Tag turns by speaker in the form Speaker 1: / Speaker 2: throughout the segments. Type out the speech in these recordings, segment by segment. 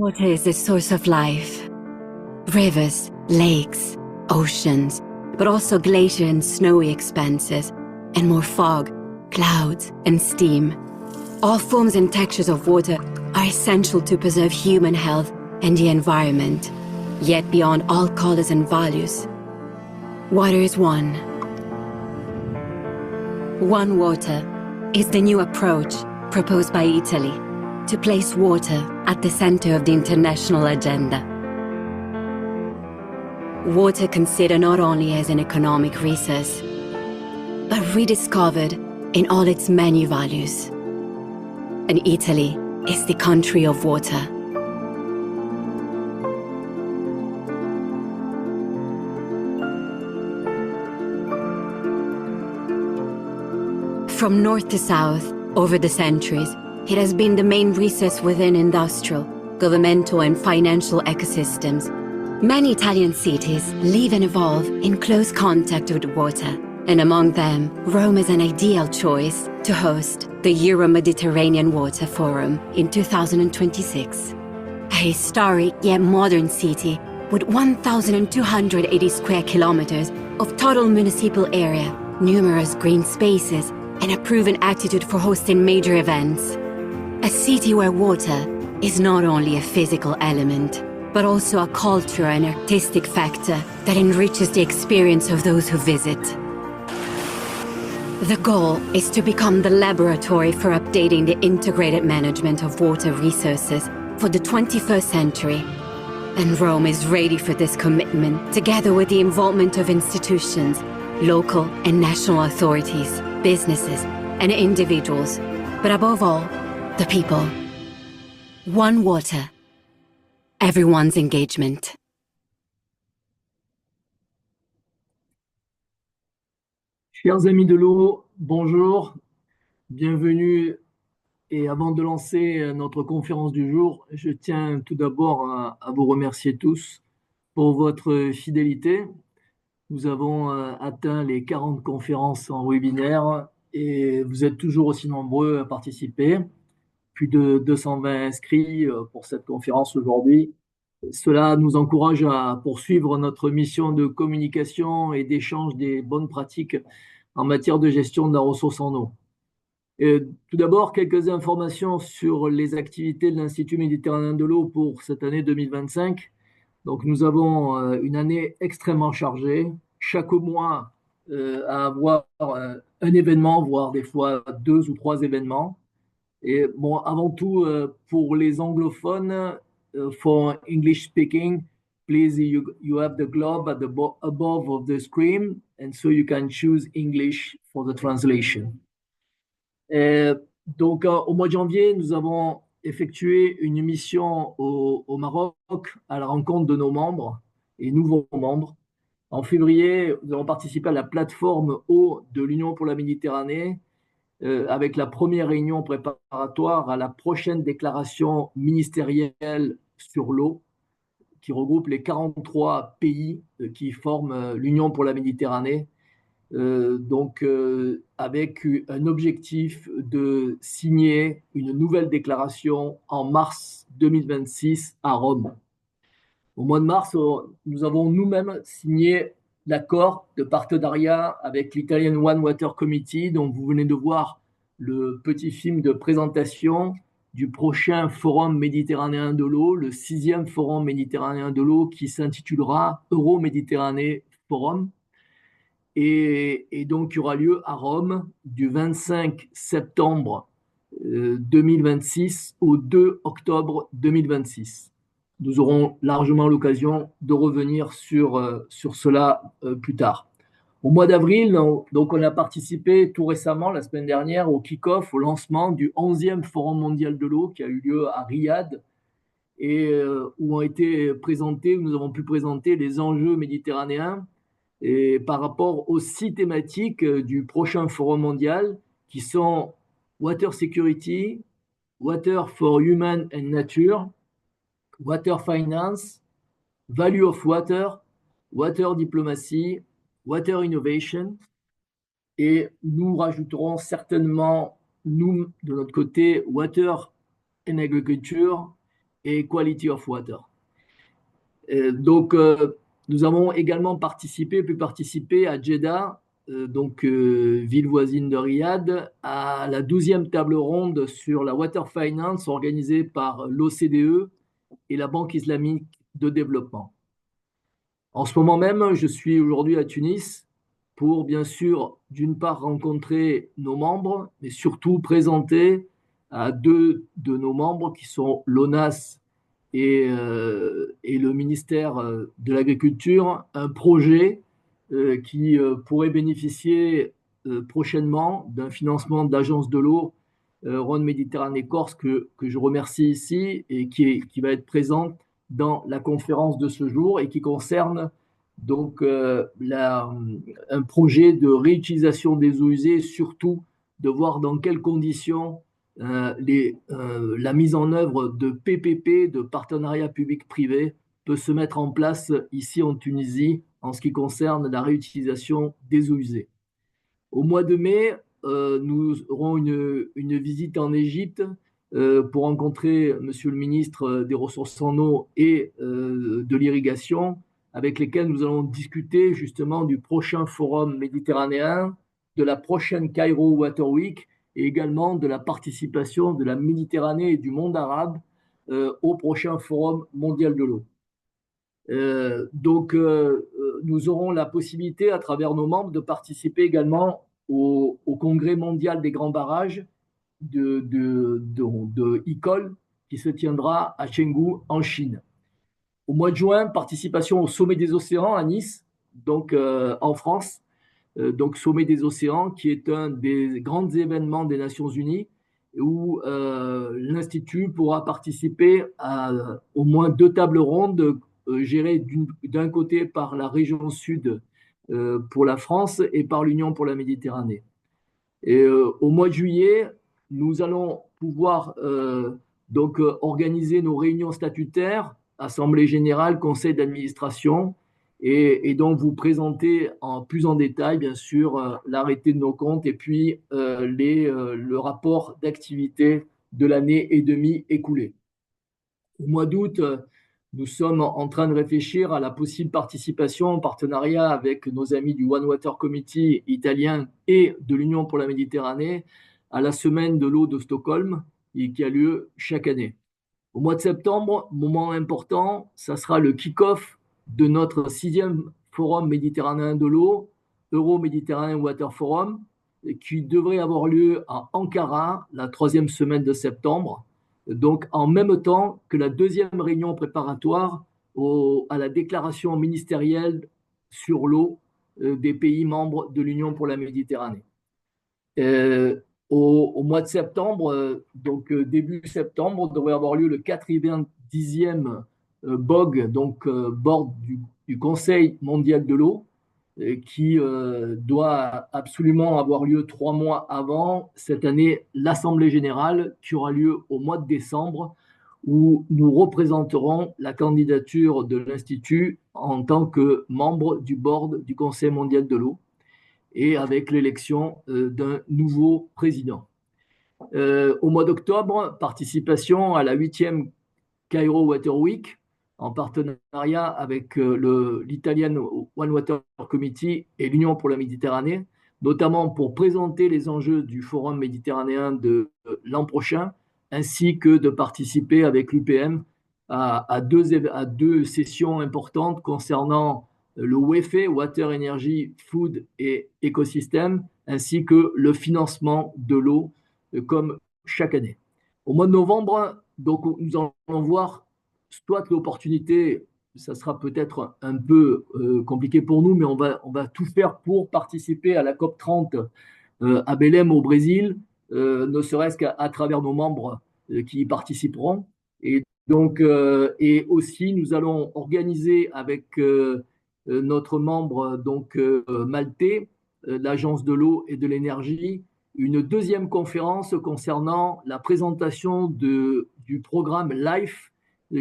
Speaker 1: Water is the source of life. Rivers, lakes, oceans, but also glacier and snowy expanses, and more fog, clouds, and steam. All forms and textures of water are essential to preserve human health and the environment, yet beyond all colors and values. Water is one. One Water is the new approach proposed by Italy to place water at the center of the international agenda. Water considered not only as an economic resource, but rediscovered in all its many values. And Italy is the country of water. From north to south, over the centuries, it has been the main resource within industrial, governmental and financial ecosystems. Many Italian cities live and evolve in close contact with water, and among them, Rome is an ideal choice to host the Euro-Mediterranean Water Forum in 2026. A historic yet modern city with 1,280 square kilometers of total municipal area, numerous green spaces, and a proven attitude for hosting major events. A city where water is not only a physical element, but also a cultural and artistic factor that enriches the experience of those who visit. The goal is to become the laboratory for updating the integrated management of water resources for the 21st century. And Rome is ready for this commitment, together with the involvement of institutions, local and national authorities, businesses, and individuals, but above all, the people. One Water. Everyone's engagement.
Speaker 2: Chers amis de l'eau, bonjour, bienvenue. Et avant de lancer notre conférence du jour, je tiens tout d'abord à vous remercier tous pour votre fidélité. Nous avons atteint les 40 conférences en webinaire et vous êtes toujours aussi nombreux à participer. Plus de 220 inscrits pour cette conférence aujourd'hui. Cela nous encourage à poursuivre notre mission de communication et d'échange des bonnes pratiques en matière de gestion de la ressource en eau. Tout d'abord, quelques informations sur les activités de l'Institut méditerranéen de l'eau pour cette année 2025. Donc, nous avons une année extrêmement chargée. Chaque mois, à avoir un événement, voire des fois 2 ou 3 événements. Et bon, avant tout, pour les anglophones, for English speaking, please you have the globe at the above of the screen, and so you can choose English for the translation. Donc, au mois de janvier, nous avons effectué une mission au Maroc à la rencontre de nos membres et nouveaux membres. En février, nous avons participé à la plateforme eau de l'Union pour la Méditerranée, avec la première réunion préparatoire à la prochaine déclaration ministérielle sur l'eau, qui regroupe les 43 pays qui forment l'Union pour la Méditerranée, avec un objectif de signer une nouvelle déclaration en mars 2026 à Rome. Au mois de mars, nous avons nous-mêmes signé l'accord de partenariat avec l'Italian One Water Committee, dont vous venez de voir le petit film de présentation du prochain Forum méditerranéen de l'eau, le 6e Forum méditerranéen de l'eau qui s'intitulera Euro-Méditerranée Forum. Et donc, il y aura lieu à Rome du 25 septembre 2026 au 2 octobre 2026. Nous aurons largement l'occasion de revenir sur cela plus tard. Au mois d'avril, donc on a participé tout récemment, la semaine dernière, au kick-off, au lancement du 11e Forum mondial de l'eau qui a eu lieu à Riyad et où nous avons pu présenter les enjeux méditerranéens et par rapport aux 6 thématiques du prochain Forum mondial qui sont Water Security, Water for Human and Nature, Water Finance, Value of Water, Water Diplomacy, Water Innovation. Et nous rajouterons certainement, nous, de notre côté, Water and Agriculture et Quality of Water. Donc, nous avons également pu participer à Jeddah, ville voisine de Riyad, à la 12e table ronde sur la Water Finance organisée par l'OCDE et la Banque islamique de développement. En ce moment même, je suis aujourd'hui à Tunis pour, bien sûr, d'une part rencontrer nos membres, mais surtout présenter à deux de nos membres qui sont l'ONAS et le ministère de l'Agriculture un projet qui pourrait bénéficier prochainement d'un financement de l'Agence de l'eau Rhône Méditerranée Corse que je remercie ici et qui va être présente dans la conférence de ce jour et qui concerne donc un projet de réutilisation des eaux usées, surtout de voir dans quelles conditions la mise en œuvre de PPP, de partenariats public-privé, peut se mettre en place ici en Tunisie en ce qui concerne la réutilisation des eaux usées. Au mois de mai, nous aurons une visite en Égypte pour rencontrer Monsieur le ministre des Ressources en eau et de l'Irrigation, avec lesquels nous allons discuter justement du prochain forum méditerranéen, de la prochaine Cairo Water Week et également de la participation de la Méditerranée et du monde arabe au prochain forum mondial de l'eau. Nous aurons la possibilité, à travers nos membres, de participer également au Congrès mondial des grands barrages de ICOL qui se tiendra à Chengdu, en Chine. Au mois de juin, participation au Sommet des océans à Nice, en France, Sommet des océans, qui est un des grands événements des Nations Unies, où l'Institut pourra participer à au moins 2 tables rondes gérées d'un côté par la région sud pour la France et par l'Union pour la Méditerranée. Et au mois de juillet, nous allons pouvoir organiser nos réunions statutaires, Assemblée générale, Conseil d'administration, et donc vous présenter plus en détail, bien sûr, l'arrêté de nos comptes et puis le rapport d'activité de l'année et demie écoulée. Au mois d'août, nous sommes en train de réfléchir à la possible participation en partenariat avec nos amis du One Water Committee italien et de l'Union pour la Méditerranée à la semaine de l'eau de Stockholm qui a lieu chaque année. Au mois de septembre, moment important, ça sera le kick-off de notre 6e forum méditerranéen de l'eau, Euro-Méditerranéen Water Forum, qui devrait avoir lieu à Ankara la 3e semaine de septembre, donc en même temps que la 2e réunion préparatoire à la déclaration ministérielle sur l'eau des pays membres de l'Union pour la Méditerranée. Au mois de septembre, début septembre, devrait avoir lieu le 90e BOG, Board du Conseil mondial de l'eau, qui doit absolument avoir lieu 3 mois avant cette année, l'Assemblée générale, qui aura lieu au mois de décembre, où nous représenterons la candidature de l'Institut en tant que membre du board du Conseil mondial de l'eau et avec l'élection d'un nouveau président. Au mois d'octobre, participation à la 8e Cairo Water Week en partenariat avec l'Italian One Water Committee et l'Union pour la Méditerranée, notamment pour présenter les enjeux du Forum méditerranéen de l'an prochain, ainsi que de participer avec l'UPM à deux sessions importantes concernant le WEFE, Water, Energy, Food et Écosystème, ainsi que le financement de l'eau, comme chaque année. Au mois de novembre, nous allons voir soit l'opportunité, ça sera peut-être un peu compliqué pour nous, mais on va tout faire pour participer à la COP30 à Belém au Brésil, ne serait-ce qu'à travers nos membres qui y participeront. Et aussi, nous allons organiser avec notre membre maltais, l'Agence de l'eau et de l'énergie, une 2e conférence concernant la présentation du programme LIFE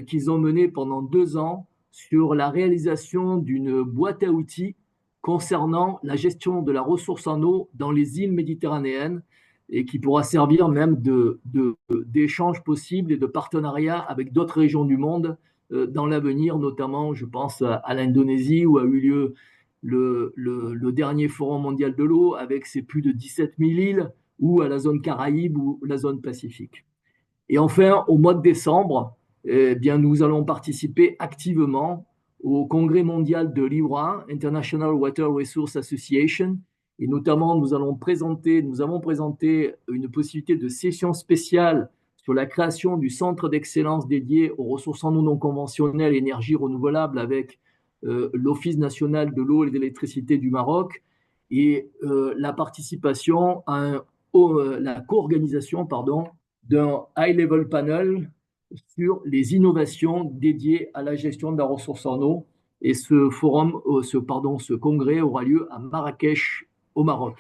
Speaker 2: qu'ils ont mené pendant 2 ans sur la réalisation d'une boîte à outils concernant la gestion de la ressource en eau dans les îles méditerranéennes, et qui pourra servir même d'échange possible et de partenariat avec d'autres régions du monde dans l'avenir, notamment, je pense à l'Indonésie où a eu lieu le dernier Forum mondial de l'eau avec ses plus de 17 000 îles, ou à la zone Caraïbe ou la zone Pacifique. Et enfin, au mois de décembre, eh bien, nous allons participer activement au Congrès mondial de l'IWRA, International Water Resource Association, et notamment nous avons présenté une possibilité de session spéciale sur la création du centre d'excellence dédié aux ressources en eau non conventionnelles et énergies renouvelables avec l'Office national de l'eau et de l'électricité du Maroc et la participation à la co-organisation d'un high-level panel sur les innovations dédiées à la gestion de la ressource en eau. Et ce congrès aura lieu à Marrakech, au Maroc.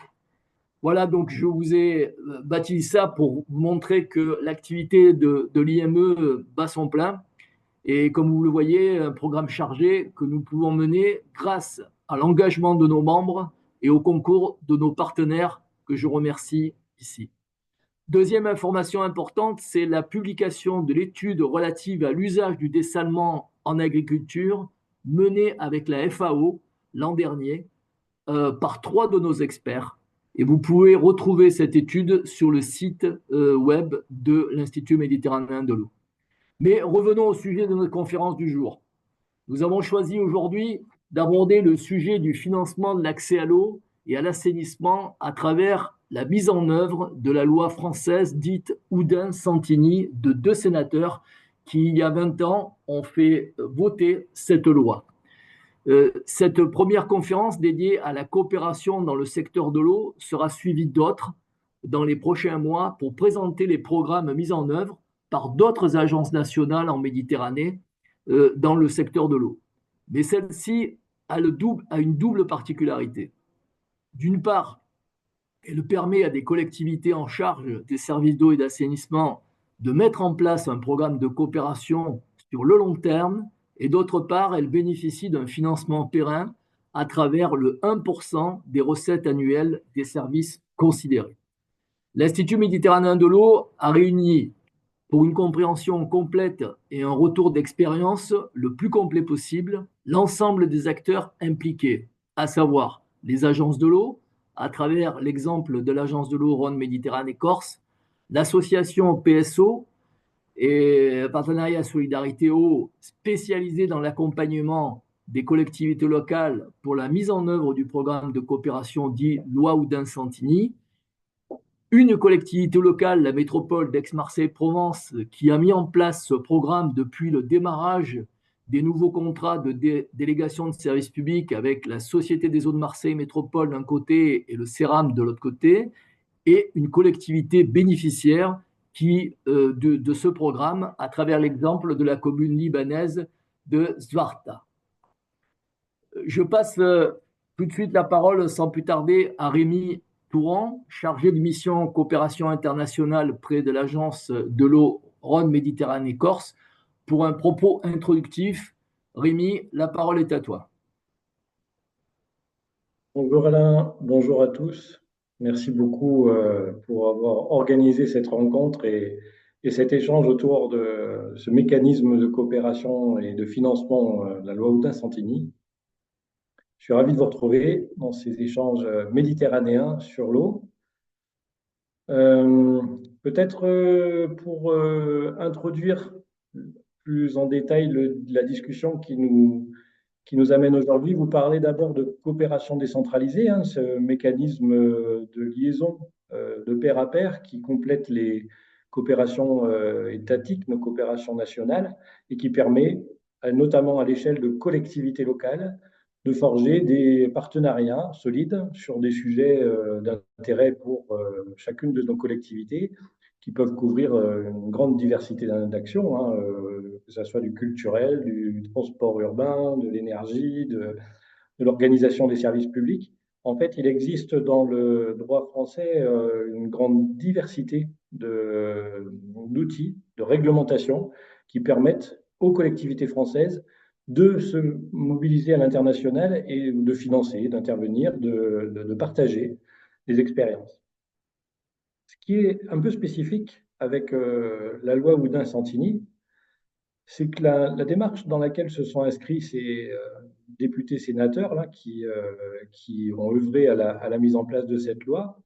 Speaker 2: Voilà, donc je vous ai bâti ça pour montrer que l'activité de l'IME bat son plein. Et comme vous le voyez, un programme chargé que nous pouvons mener grâce à l'engagement de nos membres et au concours de nos partenaires que je remercie ici. Deuxième information importante, c'est la publication de l'étude relative à l'usage du dessalement en agriculture menée avec la FAO l'an dernier par 3 de nos experts. Et vous pouvez retrouver cette étude sur le site web de l'Institut méditerranéen de l'eau. Mais revenons au sujet de notre conférence du jour. Nous avons choisi aujourd'hui d'aborder le sujet du financement de l'accès à l'eau et à l'assainissement à travers la mise en œuvre de la loi française dite Oudin-Santini de 2 sénateurs qui, il y a 20 ans, ont fait voter cette loi. Cette première conférence dédiée à la coopération dans le secteur de l'eau sera suivie d'autres dans les prochains mois pour présenter les programmes mis en œuvre par d'autres agences nationales en Méditerranée dans le secteur de l'eau. Mais celle-ci a une double particularité. D'une part, elle permet à des collectivités en charge des services d'eau et d'assainissement de mettre en place un programme de coopération sur le long terme, et d'autre part, elle bénéficie d'un financement pérenne à travers le 1% des recettes annuelles des services considérés. L'Institut méditerranéen de l'eau a réuni pour une compréhension complète et un retour d'expérience le plus complet possible l'ensemble des acteurs impliqués, à savoir les agences de l'eau, à travers l'exemple de l'agence de l'eau Rhône-Méditerranée-Corse, l'association PSO et Partenariat Solidarité Eau, spécialisée dans l'accompagnement des collectivités locales pour la mise en œuvre du programme de coopération dit Loi Oudin-Santini, une collectivité locale, la métropole d'Aix-Marseille-Provence, qui a mis en place ce programme depuis le démarrage des nouveaux contrats de délégation de services publics avec la Société des eaux de Marseille Métropole d'un côté et le CERAM de l'autre côté, et une collectivité bénéficiaire de ce programme à travers l'exemple de la commune libanaise de Zwarta. Je passe tout de suite la parole sans plus tarder à Rémi Touran, chargé de mission coopération internationale près de l'agence de l'eau Rhône-Méditerranée-Corse, pour un propos introductif. Rémi, la parole est à toi.
Speaker 3: Bonjour Alain, bonjour à tous. Merci beaucoup pour avoir organisé cette rencontre et cet échange autour de ce mécanisme de coopération et de financement de la loi Oudin-Santini. Je suis ravi de vous retrouver dans ces échanges méditerranéens sur l'eau. Peut-être pour introduire plus en détail la discussion qui nous amène aujourd'hui, vous parlez d'abord de coopération décentralisée, ce mécanisme de liaison de pair à pair qui complète les coopérations étatiques, nos coopérations nationales, et qui permet, notamment à l'échelle de collectivités locales, de forger des partenariats solides sur des sujets d'intérêt pour chacune de nos collectivités, qui peuvent couvrir une grande diversité d'actions, que ce soit du culturel, du transport urbain, de l'énergie, de l'organisation des services publics. En fait, il existe dans le droit français une grande diversité d'outils, de réglementations qui permettent aux collectivités françaises de se mobiliser à l'international et de financer, d'intervenir, de partager des expériences. Ce qui est un peu spécifique avec la loi Oudin-Santini, c'est que la démarche dans laquelle se sont inscrits ces députés sénateurs là, qui ont œuvré à la mise en place de cette loi,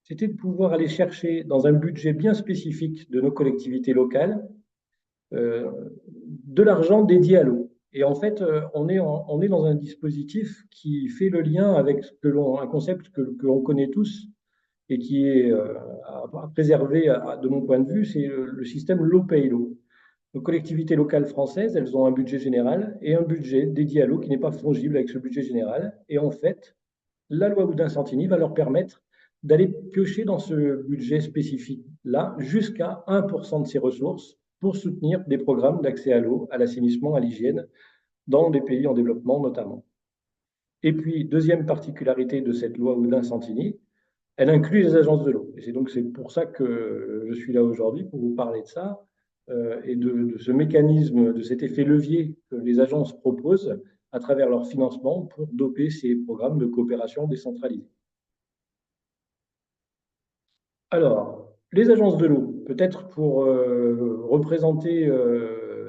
Speaker 3: c'était de pouvoir aller chercher dans un budget bien spécifique de nos collectivités locales euh, de l'argent dédié à l'eau. Et en fait, on est dans un dispositif qui fait le lien avec un concept que l'on connaît tous et qui est à préserver de mon point de vue, c'est le système l'eau paye l'eau. Nos collectivités locales françaises, elles ont un budget général et un budget dédié à l'eau qui n'est pas fongible avec ce budget général. Et en fait, la loi Oudin-Santini va leur permettre d'aller piocher dans ce budget spécifique-là jusqu'à 1% de ses ressources pour soutenir des programmes d'accès à l'eau, à l'assainissement, à l'hygiène, dans des pays en développement notamment. Et puis, deuxième particularité de cette loi Oudin-Santini, elle inclut les agences de l'eau. Et c'est pour ça que je suis là aujourd'hui, pour vous parler de ça, et de ce mécanisme, de cet effet levier que les agences proposent à travers leur financement pour doper ces programmes de coopération décentralisée. Alors, les agences de l'eau, peut-être pour représenter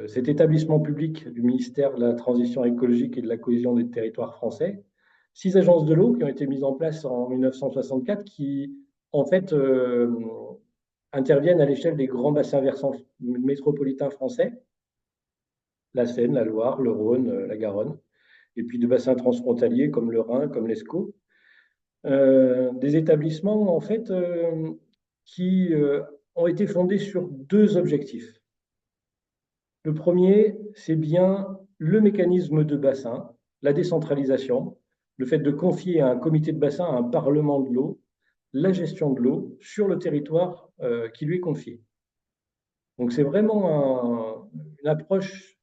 Speaker 3: cet établissement public du ministère de la Transition écologique et de la cohésion des territoires français, 6 agences de l'eau qui ont été mises en place en 1964 qui, en fait, interviennent à l'échelle des grands bassins versants métropolitains français, la Seine, la Loire, le Rhône, la Garonne, et puis de bassins transfrontaliers comme le Rhin, comme l'Escaut. Des établissements, en fait, qui ont été fondés sur 2 objectifs. Le premier, c'est bien le mécanisme de bassin, la décentralisation, le fait de confier à un comité de bassin, à un parlement de l'eau, la gestion de l'eau sur le territoire qui lui est confié. Donc c'est vraiment une approche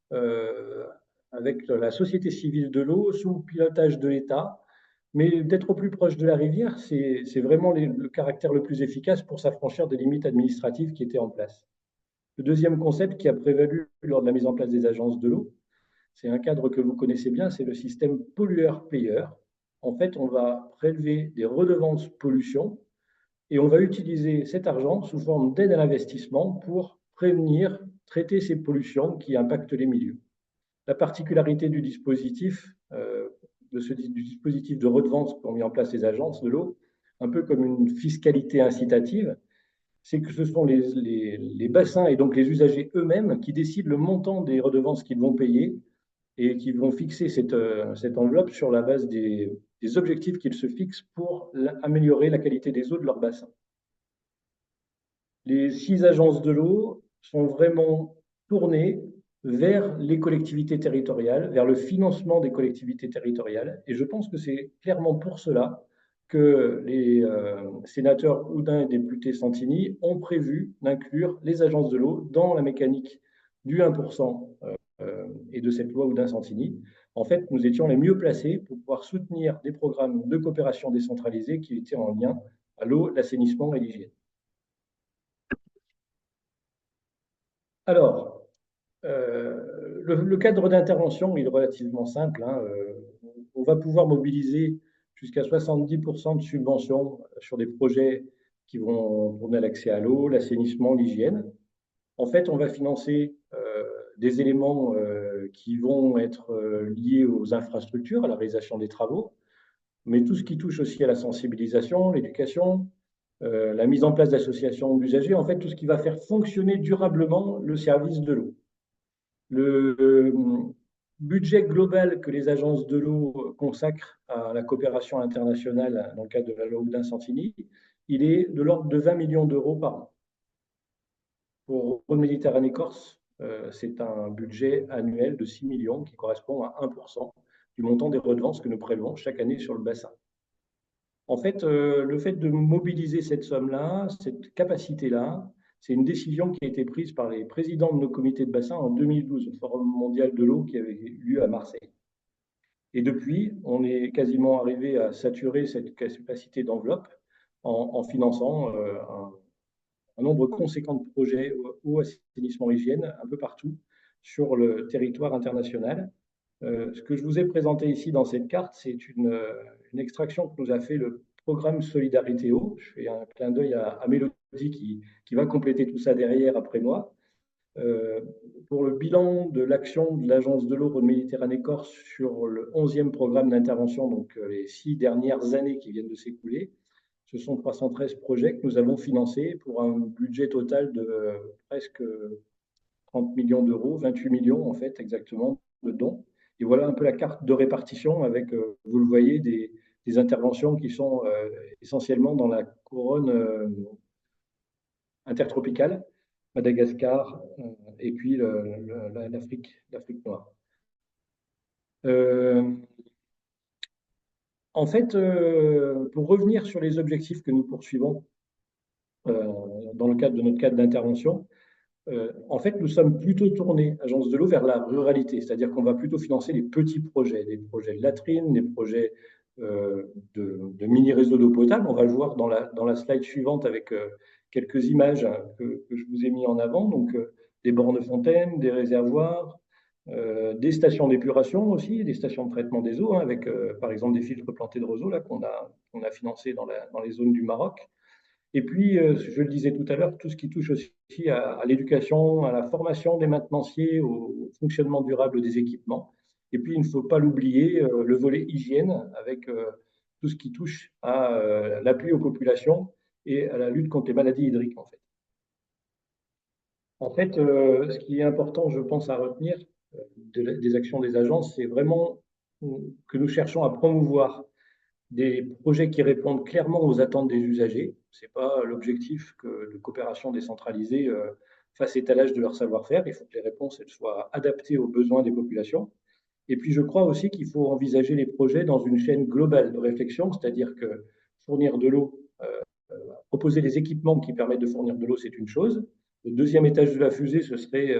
Speaker 3: avec la société civile de l'eau sous le pilotage de l'État, mais d'être au plus proche de la rivière, c'est vraiment le caractère le plus efficace pour s'affranchir des limites administratives qui étaient en place. Le deuxième concept qui a prévalu lors de la mise en place des agences de l'eau, c'est un cadre que vous connaissez bien, c'est le système pollueur-payeur. En fait, on va prélever des redevances pollution et on va utiliser cet argent sous forme d'aide à l'investissement pour prévenir, traiter ces pollutions qui impactent les milieux. La particularité du dispositif, du dispositif de redevance qu'ont mis en place les agences de l'eau, un peu comme une fiscalité incitative, c'est que ce sont les bassins et donc les usagers eux-mêmes qui décident le montant des redevances qu'ils vont payer et qui vont fixer cette enveloppe sur la base des objectifs qu'ils se fixent pour améliorer la qualité des eaux de leur bassin. Les 6 agences de l'eau sont vraiment tournées vers les collectivités territoriales, vers le financement des collectivités territoriales. Et je pense que c'est clairement pour cela que les sénateurs Oudin et députés Santini ont prévu d'inclure les agences de l'eau dans la mécanique du 1% et de cette loi Oudin-Santini. En fait, nous étions les mieux placés pour pouvoir soutenir des programmes de coopération décentralisée qui étaient en lien à l'eau, l'assainissement et l'hygiène. Alors, le cadre d'intervention est relativement simple. On va pouvoir mobiliser jusqu'à 70% de subventions sur des projets qui vont tourner à l'accès à l'eau, l'assainissement, l'hygiène. En fait, on va financer des éléments qui vont être liés aux infrastructures, à la réalisation des travaux, mais tout ce qui touche aussi à la sensibilisation, l'éducation, la mise en place d'associations d'usagers, en fait, tout ce qui va faire fonctionner durablement le service de l'eau. Le budget global que les agences de l'eau consacrent à la coopération internationale dans le cadre de la loi Oudin-Santini, il est de l'ordre de 20 millions d'euros par an. Pour Rhône Méditerranée Corse, c'est un budget annuel de 6 millions qui correspond à 1% du montant des redevances que nous prélevons chaque année sur le bassin. En fait, le fait de mobiliser cette somme-là, cette capacité-là, c'est une décision qui a été prise par les présidents de nos comités de bassin en 2012, au Forum mondial de l'eau qui avait eu lieu à Marseille. Et depuis, on est quasiment arrivé à saturer cette capacité d'enveloppe en finançant un nombre conséquent de projets eau, assainissement, hygiène, un peu partout sur le territoire international. Ce que je vous ai présenté ici dans cette carte, c'est une extraction que nous a fait le programme Solidarité Eau. Je fais un clin d'œil à Mélodie Elodie qui va compléter tout ça derrière après moi. Euh, pour le bilan de l'action de l'Agence de l'eau Rhône-Méditerranée-Corse sur le 11e programme d'intervention, donc les 6 dernières années qui viennent de s'écouler, ce sont 313 projets que nous avons financés pour un budget total de presque 30 millions d'euros, 28 millions en fait exactement de dons. Et voilà un peu la carte de répartition avec, vous le voyez, des interventions qui sont essentiellement dans la couronne intertropicale, Madagascar et puis l'Afrique noire. Euh, En fait, pour revenir sur les objectifs que nous poursuivons dans le cadre de notre cadre d'intervention, en fait, nous sommes plutôt tournés, Agence de l'eau, vers la ruralité, c'est-à-dire qu'on va plutôt financer les petits projets, des projets de latrines, des projets de mini-réseaux d'eau potable. On va le voir dans la slide suivante avec quelques images que je vous ai mis en avant. Donc, des bornes fontaines, des réservoirs, des stations d'épuration aussi, des stations de traitement des eaux, hein, avec par exemple des filtres plantés de roseaux là, qu'on a financés dans les zones du Maroc. Et puis, je le disais tout à l'heure, tout ce qui touche aussi à l'éducation, à la formation des maintenanciers, au fonctionnement durable des équipements. Et puis, il ne faut pas l'oublier, le volet hygiène, avec tout ce qui touche à l'appui aux populations et à la lutte contre les maladies hydriques, en fait. En fait, ce qui est important, je pense, à retenir des actions des agences, c'est vraiment que nous cherchons à promouvoir des projets qui répondent clairement aux attentes des usagers. Ce n'est pas l'objectif que de coopération décentralisée fasse étalage de leur savoir-faire. Il faut que les réponses elles soient adaptées aux besoins des populations. Et puis, je crois aussi qu'il faut envisager les projets dans une chaîne globale de réflexion, c'est-à-dire que fournir de l'eau, proposer des équipements qui permettent de fournir de l'eau, c'est une chose. Le deuxième étage de la fusée, ce serait,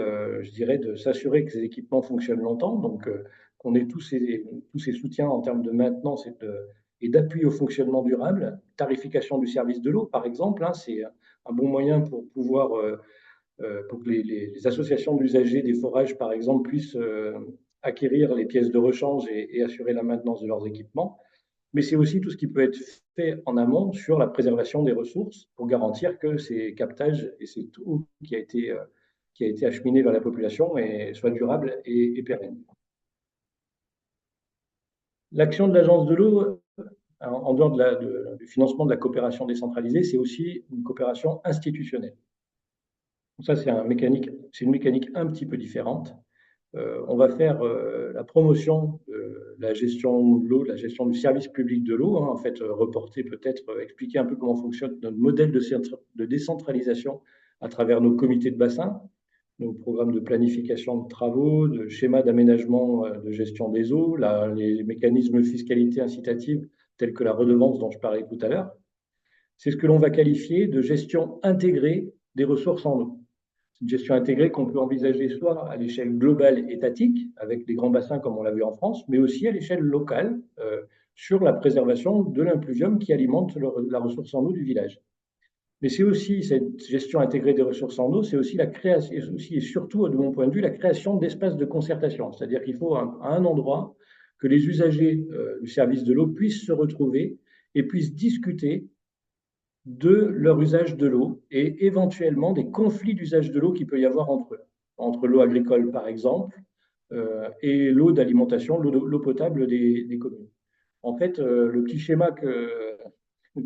Speaker 3: je dirais, de s'assurer que ces équipements fonctionnent longtemps, donc qu'on ait tous ces soutiens en termes de maintenance et d'appui au fonctionnement durable. Tarification du service de l'eau, par exemple, hein, c'est un bon moyen pour pouvoir, pour que les associations d'usagers des forages, par exemple, puissent acquérir les pièces de rechange et assurer la maintenance de leurs équipements. Mais c'est aussi tout ce qui peut être fait en amont sur la préservation des ressources pour garantir que ces captages et cette eau qui a été acheminée vers la population soit durable et pérenne. L'action de l'Agence de l'eau, en dehors du financement de la coopération décentralisée, c'est aussi une coopération institutionnelle. Donc ça, c'est une mécanique un petit peu différente. On va faire la promotion de la gestion de l'eau, de la gestion du service public de l'eau, hein, en fait, reporter peut-être, expliquer un peu comment fonctionne notre modèle de décentralisation à travers nos comités de bassin, nos programmes de planification de travaux, de schémas d'aménagement de gestion des eaux, les mécanismes de fiscalité incitative tels que la redevance dont je parlais tout à l'heure. C'est ce que l'on va qualifier de gestion intégrée des ressources en eau. C'est une gestion intégrée qu'on peut envisager soit à l'échelle globale étatique, avec des grands bassins comme on l'a vu en France, mais aussi à l'échelle locale, sur la préservation de l'impluvium qui alimente la ressource en eau du village. Mais c'est aussi cette gestion intégrée des ressources en eau, c'est aussi la création, et surtout, de mon point de vue, la création d'espaces de concertation. C'est-à-dire qu'il faut à un endroit que les usagers du service de l'eau puissent se retrouver et puissent discuter de leur usage de l'eau et éventuellement des conflits d'usage de l'eau qu'il peut y avoir entre eux, entre l'eau agricole par exemple et l'eau d'alimentation, l'eau potable des communes. En fait, le petit schéma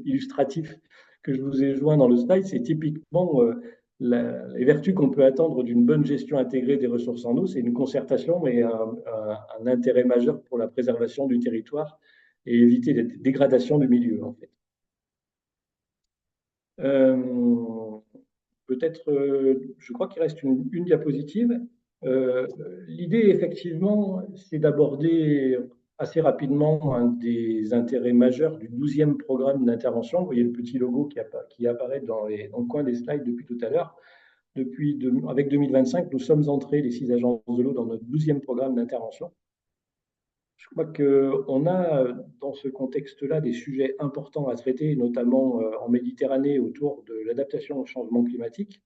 Speaker 3: illustratif que je vous ai joint dans le slide, c'est typiquement les vertus qu'on peut attendre d'une bonne gestion intégrée des ressources en eau. C'est une concertation, mais un intérêt majeur pour la préservation du territoire et éviter les dégradations du milieu, en fait. Peut-être, je crois qu'il reste une diapositive. L'idée, effectivement, c'est d'aborder assez rapidement un des intérêts majeurs du 12e programme d'intervention. Vous voyez le petit logo qui apparaît dans le coin des slides depuis tout à l'heure. Avec 2025, nous sommes entrés, les 6 agences de l'eau, dans notre 12e programme d'intervention. Je crois qu'on a dans ce contexte-là des sujets importants à traiter, notamment en Méditerranée autour de l'adaptation au changement climatique.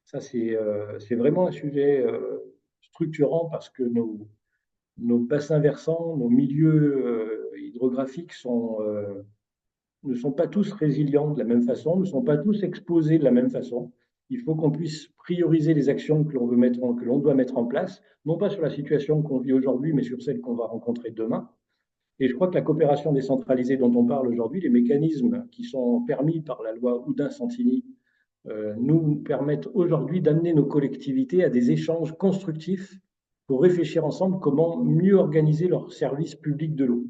Speaker 3: Ça, c'est vraiment un sujet structurant parce que nos bassins versants, nos milieux hydrographiques sont ne sont pas tous résilients de la même façon, ne sont pas tous exposés de la même façon. Il faut qu'on puisse prioriser les actions que l'on doit mettre en place, non pas sur la situation qu'on vit aujourd'hui, mais sur celle qu'on va rencontrer demain. Et je crois que la coopération décentralisée dont on parle aujourd'hui, les mécanismes qui sont permis par la loi Oudin-Santini, nous permettent aujourd'hui d'amener nos collectivités à des échanges constructifs pour réfléchir ensemble comment mieux organiser leur service public de l'eau.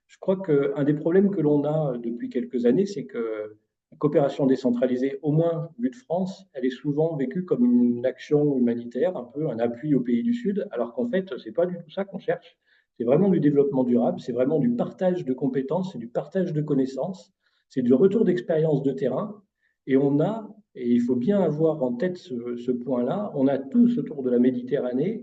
Speaker 3: Je crois qu'un des problèmes que l'on a depuis quelques années, c'est que la coopération décentralisée, au moins vue de France, elle est souvent vécue comme une action humanitaire, un peu un appui aux pays du Sud, alors qu'en fait, ce n'est pas du tout ça qu'on cherche. C'est vraiment du développement durable, c'est vraiment du partage de compétences, c'est du partage de connaissances, c'est du retour d'expérience de terrain. Et on a, et il faut bien avoir en tête ce point-là, on a tous autour de la Méditerranée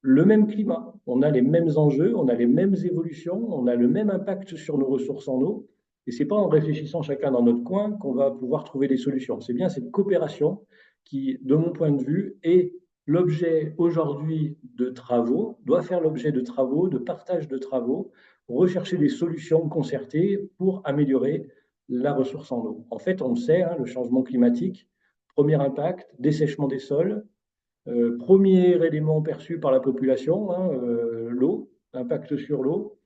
Speaker 3: le même climat, on a les mêmes enjeux, on a les mêmes évolutions, on a le même impact sur nos ressources en eau. Et ce n'est pas en réfléchissant chacun dans notre coin qu'on va pouvoir trouver des solutions. C'est bien cette coopération qui, de mon point de vue, est l'objet aujourd'hui de travaux, doit faire l'objet de travaux, de partage de travaux, pour rechercher des solutions concertées pour améliorer la ressource en eau. En fait, on le sait, hein, le changement climatique, premier impact, dessèchement des sols, premier élément perçu par la population, hein, l'eau, l'impact sur l'eau.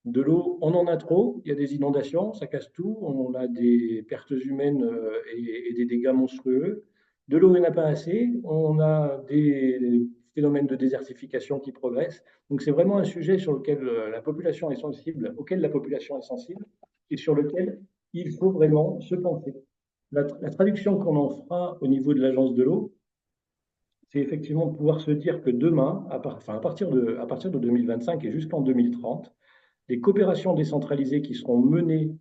Speaker 3: De l'eau, on en a trop, il y a des inondations, ça casse tout, on a des pertes humaines et des dégâts monstrueux. De l'eau, il n'y en a pas assez, on a des phénomènes de désertification qui progressent. Donc c'est vraiment un sujet sur lequel la population est sensible, auquel la population est sensible, et sur lequel il faut vraiment se penser. La traduction qu'on en fera au niveau de l'agence de l'eau, c'est effectivement de pouvoir se dire que demain, à partir de 2025 et jusqu'en 2030, les coopérations décentralisées qui seront menées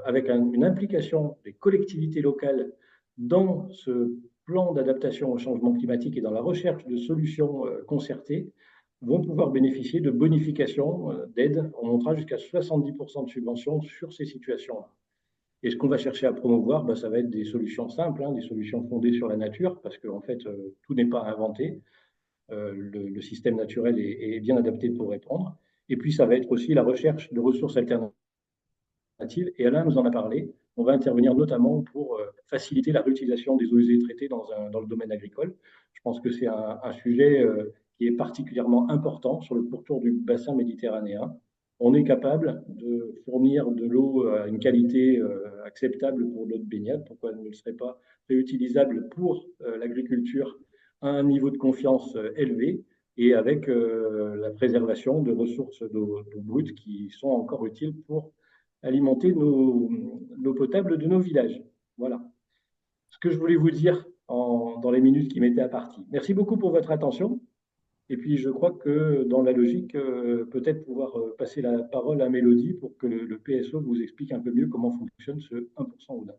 Speaker 3: avec une implication des collectivités locales dans ce plan d'adaptation au changement climatique et dans la recherche de solutions concertées vont pouvoir bénéficier de bonifications d'aides. On montera jusqu'à 70% de subventions sur ces situations-là. Et ce qu'on va chercher à promouvoir, ça va être des solutions simples, hein, des solutions fondées sur la nature, parce qu'en fait, tout n'est pas inventé. Le système naturel est bien adapté pour répondre. Et puis, ça va être aussi la recherche de ressources alternatives. Et Alain nous en a parlé. On va intervenir notamment pour faciliter la réutilisation des eaux usées traitées dans le domaine agricole. Je pense que c'est un sujet qui est particulièrement important sur le pourtour du bassin méditerranéen. On est capable de fournir de l'eau à une qualité acceptable pour l'eau de baignade. Pourquoi elle ne le serait pas réutilisable pour l'agriculture à un niveau de confiance élevé et avec la préservation de ressources d'eau brute qui sont encore utiles pour alimenter l'eau potable de nos villages. Voilà ce que je voulais vous dire dans les minutes qui m'étaient imparties. Merci beaucoup pour votre attention. Et puis, je crois que dans la logique, peut-être pouvoir passer la parole à Mélodie pour que le PSO vous explique un peu mieux comment fonctionne ce 1% OUDA.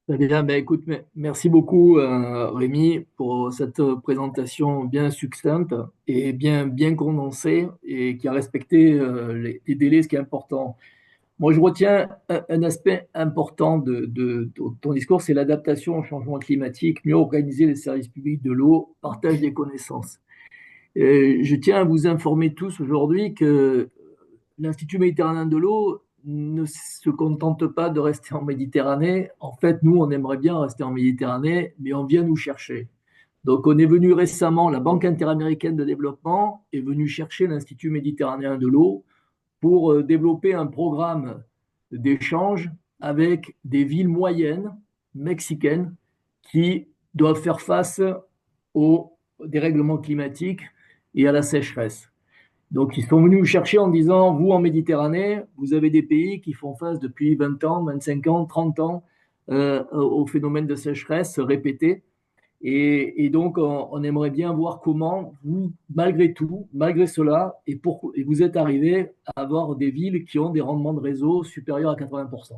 Speaker 2: Très bien, écoute, merci beaucoup Rémi pour cette présentation bien succincte et bien condensée et qui a respecté les délais, ce qui est important. Moi, je retiens un aspect important de ton discours, c'est l'adaptation au changement climatique, mieux organiser les services publics de l'eau, partage des connaissances. Je tiens à vous informer tous aujourd'hui que l'Institut méditerranéen de l'eau ne se contente pas de rester en Méditerranée. En fait, nous, on aimerait bien rester en Méditerranée, mais on vient nous chercher. Donc, on est venu récemment, la Banque interaméricaine de développement est venue chercher l'Institut méditerranéen de l'eau pour développer un programme d'échange avec des villes moyennes mexicaines qui doivent faire face aux dérèglements climatiques et à la sécheresse. Donc, ils sont venus nous chercher en disant, vous, en Méditerranée, vous avez des pays qui font face depuis 20 ans, 25 ans, 30 ans au phénomène de sécheresse répété. Et donc, on aimerait bien voir comment vous, malgré tout, malgré cela, et vous êtes arrivé à avoir des villes qui ont des rendements de réseau supérieurs à 80%.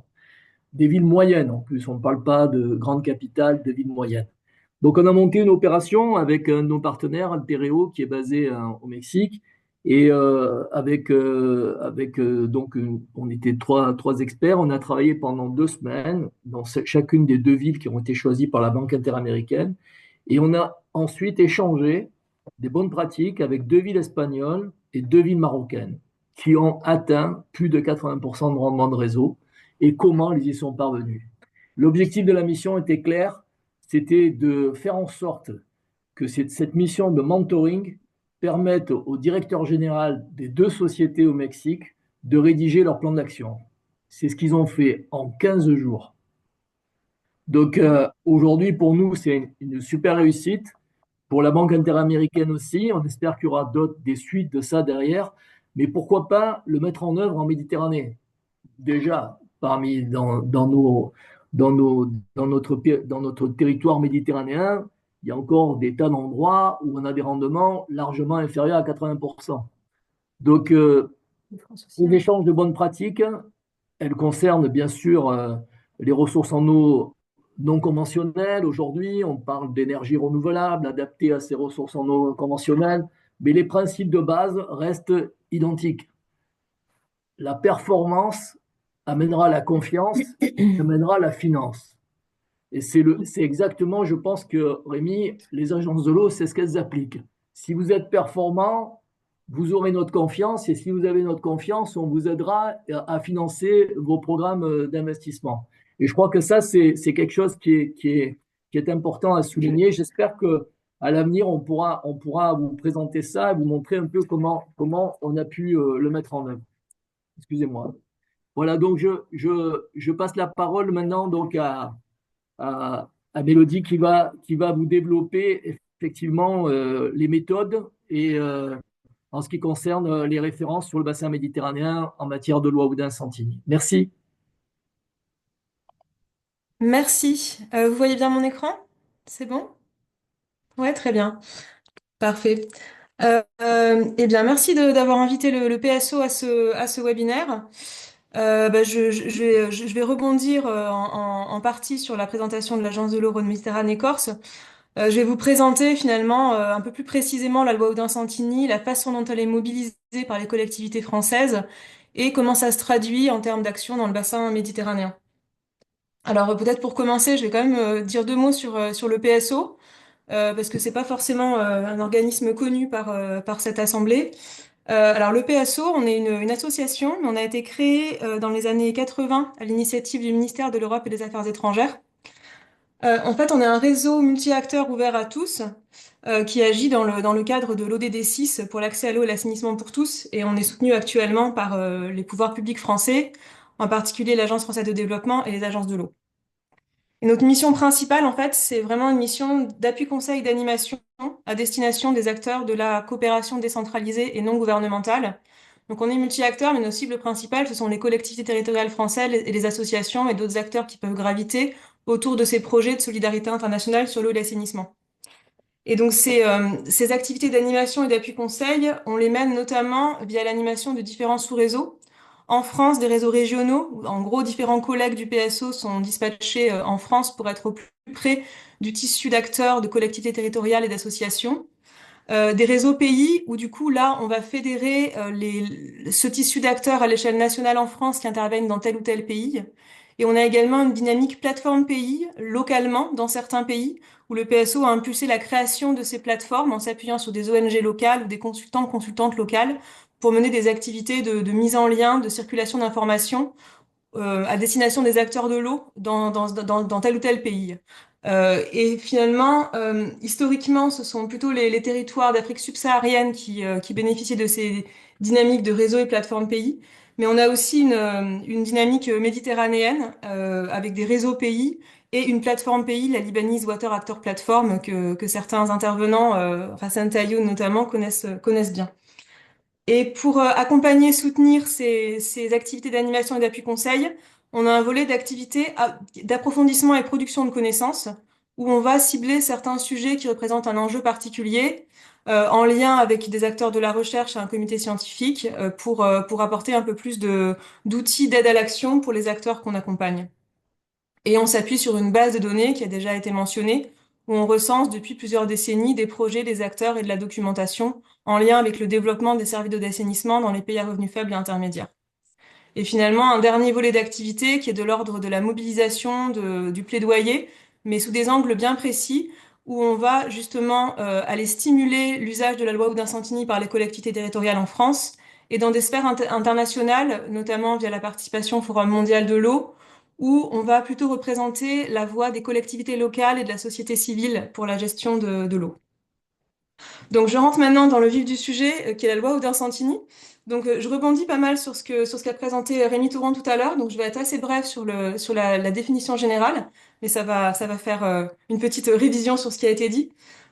Speaker 2: Des villes moyennes, en plus, on ne parle pas de grandes capitales, de villes moyennes. Donc, on a monté une opération avec un de nos partenaires, Altereo, qui est basé au Mexique. Et donc, on était trois experts. On a travaillé pendant 2 semaines dans chacune des 2 villes qui ont été choisies par la Banque interaméricaine. Et on a ensuite échangé des bonnes pratiques avec 2 villes espagnoles et 2 villes marocaines qui ont atteint plus de 80% de rendement de réseau. et comment ils y sont parvenus. L'objectif de la mission était clair, c'était de faire en sorte que cette mission de mentoring permette au directeur général des deux sociétés au Mexique de rédiger leur plan d'action. C'est ce qu'ils ont fait en 15 jours. Donc aujourd'hui, pour nous, c'est une super réussite. Pour la Banque interaméricaine aussi, on espère qu'il y aura des suites de ça derrière. Mais pourquoi pas le mettre en œuvre en Méditerranée? Déjà, dans notre territoire méditerranéen, il y a encore des tas d'endroits où on a des rendements largement inférieurs à 80%. Donc, les échanges de bonnes pratiques, elles concernent bien sûr les ressources en eau non conventionnelles. Aujourd'hui, on parle d'énergie renouvelable adaptée à ces ressources en eau conventionnelles, mais les principes de base restent identiques. La performance amènera la confiance, amènera la finance. Et c'est exactement, je pense que Rémi, les agences de l'eau, c'est ce qu'elles appliquent. Si vous êtes performant, vous aurez notre confiance, et si vous avez notre confiance, on vous aidera à financer vos programmes d'investissement. Et je crois que ça, c'est quelque chose qui est important à souligner. J'espère que à l'avenir, on pourra vous présenter ça, vous montrer un peu comment on a pu le mettre en œuvre. Excusez-moi. Voilà, donc je passe la parole maintenant donc à Mélodie qui va vous développer effectivement les méthodes et en ce qui concerne les références sur le bassin méditerranéen en matière de loi Oudin-Santini. Merci.
Speaker 4: Merci. Vous voyez bien mon écran? C'est bon? Ouais, très bien. Parfait. Eh bien, merci d'avoir invité le PSO à ce webinaire. Je vais rebondir en partie sur la présentation de l'Agence de l'eau Rhône-Méditerranée-Corse. Je vais vous présenter finalement un peu plus précisément la loi Oudin-Santini, la façon dont elle est mobilisée par les collectivités françaises et comment ça se traduit en termes d'action dans le bassin méditerranéen. Alors peut-être pour commencer, je vais quand même dire deux mots sur le PSO, parce que c'est pas forcément un organisme connu par cette assemblée. Alors le PSO, on est une association, mais on a été créé dans les années 80 à l'initiative du ministère de l'Europe et des Affaires étrangères. En fait, on est un réseau multi-acteurs ouvert à tous qui agit dans le cadre de l'ODD 6 pour l'accès à l'eau et l'assainissement pour tous, et on est soutenu actuellement par les pouvoirs publics français, en particulier l'Agence française de développement et les agences de l'eau. Et notre mission principale, en fait, c'est vraiment une mission d'appui conseil d'animation à destination des acteurs de la coopération décentralisée et non gouvernementale. Donc on est multi-acteurs, mais nos cibles principales, ce sont les collectivités territoriales françaises et les associations et d'autres acteurs qui peuvent graviter autour de ces projets de solidarité internationale sur l'eau et l'assainissement. Et donc ces activités d'animation et d'appui conseil, on les mène notamment via l'animation de différents sous-réseaux. En France, des réseaux régionaux, où en gros différents collègues du PSO sont dispatchés en France pour être au plus près du tissu d'acteurs, de collectivités territoriales et d'associations. Des réseaux pays où du coup là on va fédérer ce tissu d'acteurs à l'échelle nationale en France qui interviennent dans tel ou tel pays. Et on a également une dynamique plateforme pays localement dans certains pays où le PSO a impulsé la création de ces plateformes en s'appuyant sur des ONG locales ou des consultants, consultantes locales pour mener des activités de mise en lien, de circulation d'informations à destination des acteurs de l'eau dans tel ou tel pays. Et finalement, historiquement, ce sont plutôt les territoires d'Afrique subsaharienne qui bénéficient de ces dynamiques de réseaux et plateformes pays. Mais on a aussi une dynamique méditerranéenne avec des réseaux pays et une plateforme pays, la Lebanese Water Actor Platform, que certains intervenants, Hassan Tayoun notamment, connaissent bien. Et pour accompagner, soutenir ces activités d'animation et d'appui conseil, on a un volet d'activités d'approfondissement et production de connaissances où on va cibler certains sujets qui représentent un enjeu particulier en lien avec des acteurs de la recherche et un comité scientifique pour apporter un peu plus d'outils d'aide à l'action pour les acteurs qu'on accompagne. Et on s'appuie sur une base de données qui a déjà été mentionnée, où on recense depuis plusieurs décennies des projets, des acteurs et de la documentation en lien avec le développement des services d'assainissement dans les pays à revenus faibles et intermédiaires. Et finalement, un dernier volet d'activité qui est de l'ordre de la mobilisation, du plaidoyer, mais sous des angles bien précis, où on va justement aller stimuler l'usage de la loi Oudin-Santini par les collectivités territoriales en France et dans des sphères internationales, notamment via la participation au Forum mondial de l'eau, où on va plutôt représenter la voix des collectivités locales et de la société civile pour la gestion de l'eau. Donc je rentre maintenant dans le vif du sujet, qui est la loi Oudin-Santini. Donc je rebondis pas mal sur ce qu'a présenté Rémi Touron tout à l'heure. Donc je vais être assez bref sur la définition générale, mais ça va faire une petite révision sur ce qui a été dit.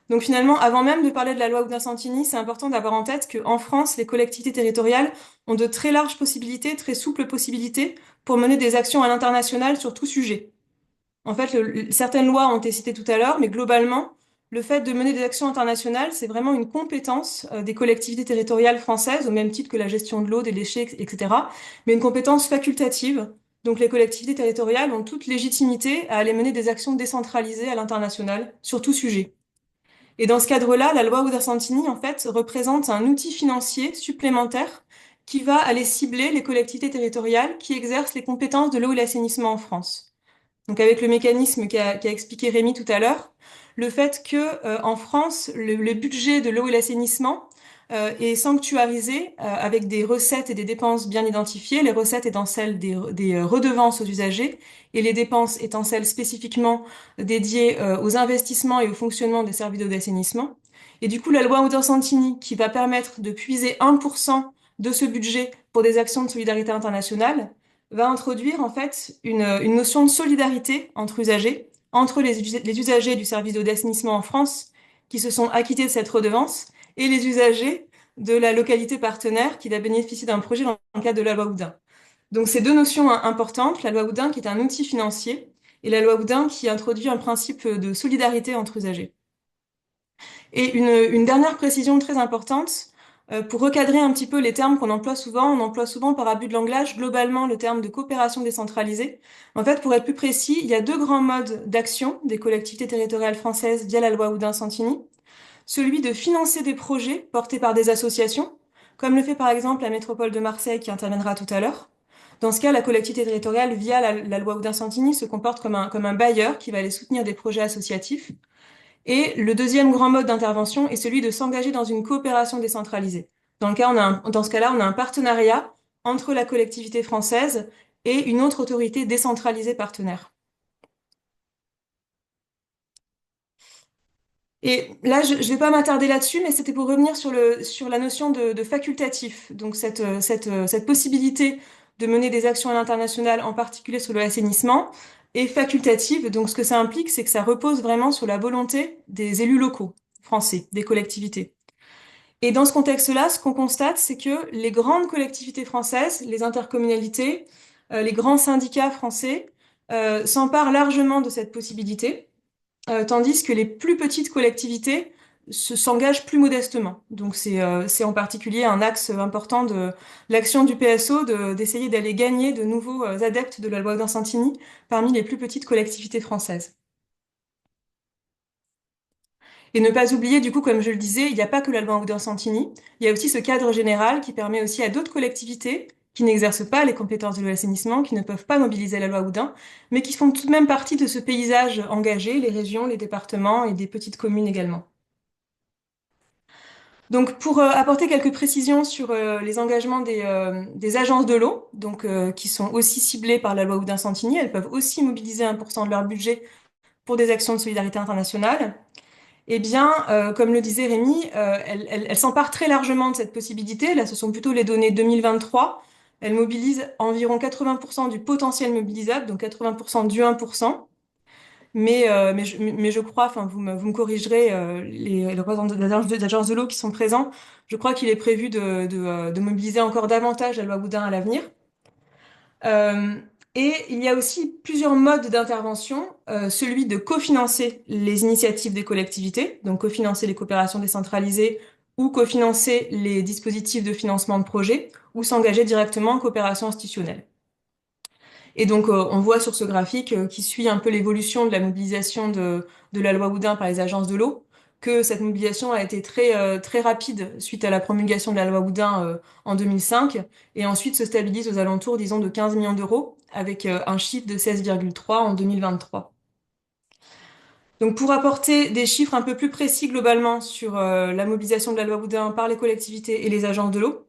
Speaker 4: Donc finalement, avant même de parler de la loi Oudin-Santini, c'est important d'avoir en tête qu'en France, les collectivités territoriales ont de très larges possibilités, très souples possibilités pour mener des actions à l'international sur tout sujet. En fait, certaines lois ont été citées tout à l'heure, mais globalement, le fait de mener des actions internationales, c'est vraiment une compétence des collectivités territoriales françaises, au même titre que la gestion de l'eau, des déchets, etc., mais une compétence facultative. Donc les collectivités territoriales ont toute légitimité à aller mener des actions décentralisées à l'international sur tout sujet. Et dans ce cadre-là, la loi Oudin-Santini, en fait, représente un outil financier supplémentaire qui va aller cibler les collectivités territoriales qui exercent les compétences de l'eau et l'assainissement en France. Donc avec le mécanisme qu'a expliqué Rémi tout à l'heure, le fait que en France, le budget de l'eau et l'assainissement est sanctuarisé avec des recettes et des dépenses bien identifiées, les recettes étant celles des redevances aux usagers et les dépenses étant celles spécifiquement dédiées aux investissements et au fonctionnement des services d'eau d'assainissement. Et du coup, la loi Oudin-Santini, qui va permettre de puiser 1% de ce budget pour des actions de solidarité internationale, va introduire en fait une notion de solidarité entre usagers, entre les usagers du service d'eau d'assainissement en France qui se sont acquittés de cette redevance et les usagers de la localité partenaire qui va bénéficier d'un projet dans le cadre de la loi Oudin. Donc ces deux notions importantes, la loi Oudin qui est un outil financier et la loi Oudin qui introduit un principe de solidarité entre usagers. Et une dernière précision très importante, pour recadrer un petit peu les termes qu'on emploie souvent, on emploie souvent par abus de langage globalement le terme de coopération décentralisée. En fait, pour être plus précis, il y a deux grands modes d'action des collectivités territoriales françaises via la loi Oudin-Santini. Celui de financer des projets portés par des associations, comme le fait par exemple la métropole de Marseille qui interviendra tout à l'heure. Dans ce cas, la collectivité territoriale, via la loi Oudin-Santini, se comporte comme un bailleur qui va aller soutenir des projets associatifs. Et le deuxième grand mode d'intervention est celui de s'engager dans une coopération décentralisée. Dans ce cas-là, on a un partenariat entre la collectivité française et une autre autorité décentralisée partenaire. Et là, je ne vais pas m'attarder là-dessus, mais c'était pour revenir sur la notion de facultatif. Donc cette possibilité de mener des actions à l'international, en particulier sur le assainissement, est facultative. Donc ce que ça implique, c'est que ça repose vraiment sur la volonté des élus locaux français, des collectivités. Et dans ce contexte-là, ce qu'on constate, c'est que les grandes collectivités françaises, les intercommunalités, les grands syndicats français, s'emparent largement de cette possibilité tandis que les plus petites collectivités s'engagent plus modestement. Donc c'est en particulier un axe important de l'action du PSO d'essayer d'aller gagner de nouveaux adeptes de la loi Oudin-Santini parmi les plus petites collectivités françaises. Et ne pas oublier, du coup, comme je le disais, il n'y a pas que la loi Oudin-Santini, il y a aussi ce cadre général qui permet aussi à d'autres collectivités qui n'exercent pas les compétences de l'assainissement, qui ne peuvent pas mobiliser la loi Oudin, mais qui font tout de même partie de ce paysage engagé, les régions, les départements et des petites communes également. Donc, pour apporter quelques précisions sur les engagements des agences de l'eau, donc qui sont aussi ciblées par la loi Oudin-Santini, elles peuvent aussi mobiliser 1% de leur budget pour des actions de solidarité internationale. Eh bien, comme le disait Rémi, elles s'emparent très largement de cette possibilité. Là, ce sont plutôt les données 2023. Elles mobilisent environ 80% du potentiel mobilisable, donc 80% du 1%. Mais je crois, enfin, vous me corrigerez, les représentants des agences de l'eau qui sont présents, je crois qu'il est prévu de mobiliser encore davantage la loi Boudin à l'avenir. Euh, et il y a aussi plusieurs modes d'intervention, celui de cofinancer les initiatives des collectivités, donc cofinancer les coopérations décentralisées ou cofinancer les dispositifs de financement de projets, ou s'engager directement en coopération institutionnelle. Et donc, on voit sur ce graphique qui suit un peu l'évolution de la mobilisation de la loi Oudin par les agences de l'eau, que cette mobilisation a été très rapide suite à la promulgation de la loi Oudin en 2005, et ensuite se stabilise aux alentours, disons, de 15 millions d'euros, avec un chiffre de 16,3 en 2023. Donc, pour apporter des chiffres un peu plus précis globalement sur la mobilisation de la loi Oudin par les collectivités et les agences de l'eau,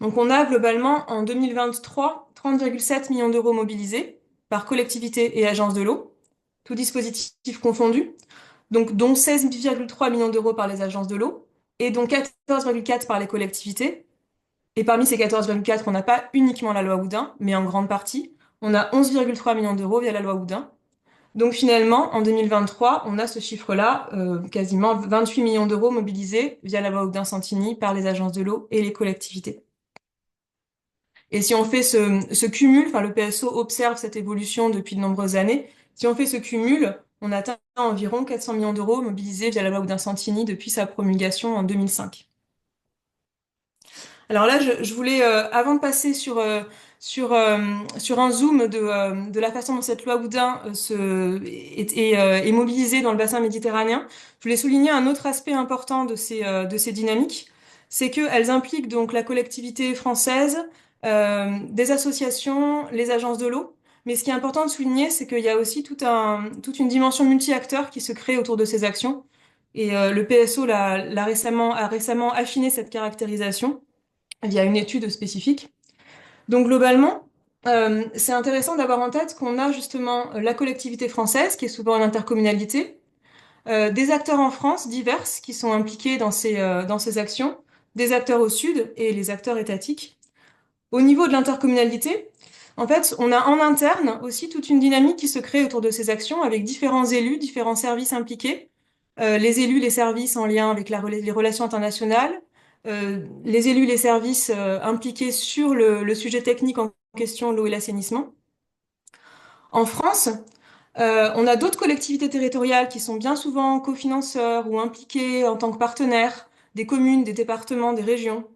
Speaker 4: Donc on a globalement en 2023 30,7 millions d'euros mobilisés par collectivités et agences de l'eau, tout dispositif confondu, donc dont 16,3 millions d'euros par les agences de l'eau et dont 14,4 par les collectivités. Et parmi ces 14,4, on n'a pas uniquement la loi Oudin, mais en grande partie, on a 11,3 millions d'euros via la loi Oudin. Donc finalement, en 2023, on a ce chiffre-là, quasiment 28 millions d'euros mobilisés via la loi Oudin-Santini par les agences de l'eau et les collectivités. Et si on fait ce cumul, enfin le PSO observe cette évolution depuis de nombreuses années, si on fait ce cumul, on atteint environ 400 millions d'euros mobilisés via la loi Oudin-Santini depuis sa promulgation en 2005. Alors là, je voulais, avant de passer sur, euh, sur un zoom de la façon dont cette loi Oudin est mobilisée dans le bassin méditerranéen, je voulais souligner un autre aspect important de ces dynamiques, c'est qu'elles impliquent donc la collectivité française, des associations, les agences de l'eau. Mais ce qui est important de souligner, c'est qu'il y a aussi toute une dimension multi-acteurs qui se crée autour de ces actions. Et le PSO a récemment affiné cette caractérisation via une étude spécifique. Donc globalement, c'est intéressant d'avoir en tête qu'on a justement la collectivité française, qui est souvent une intercommunalité, des acteurs en France divers qui sont impliqués dans ces actions, des acteurs au sud et les acteurs étatiques. Au niveau de l'intercommunalité, en fait, on a en interne aussi toute une dynamique qui se crée autour de ces actions avec différents élus, différents services impliqués, les élus, les services en lien avec les relations internationales, les élus, les services impliqués sur le sujet technique en question, l'eau et l'assainissement. En France, on a d'autres collectivités territoriales qui sont bien souvent cofinanceurs ou impliquées en tant que partenaires, des communes, des départements, des régions.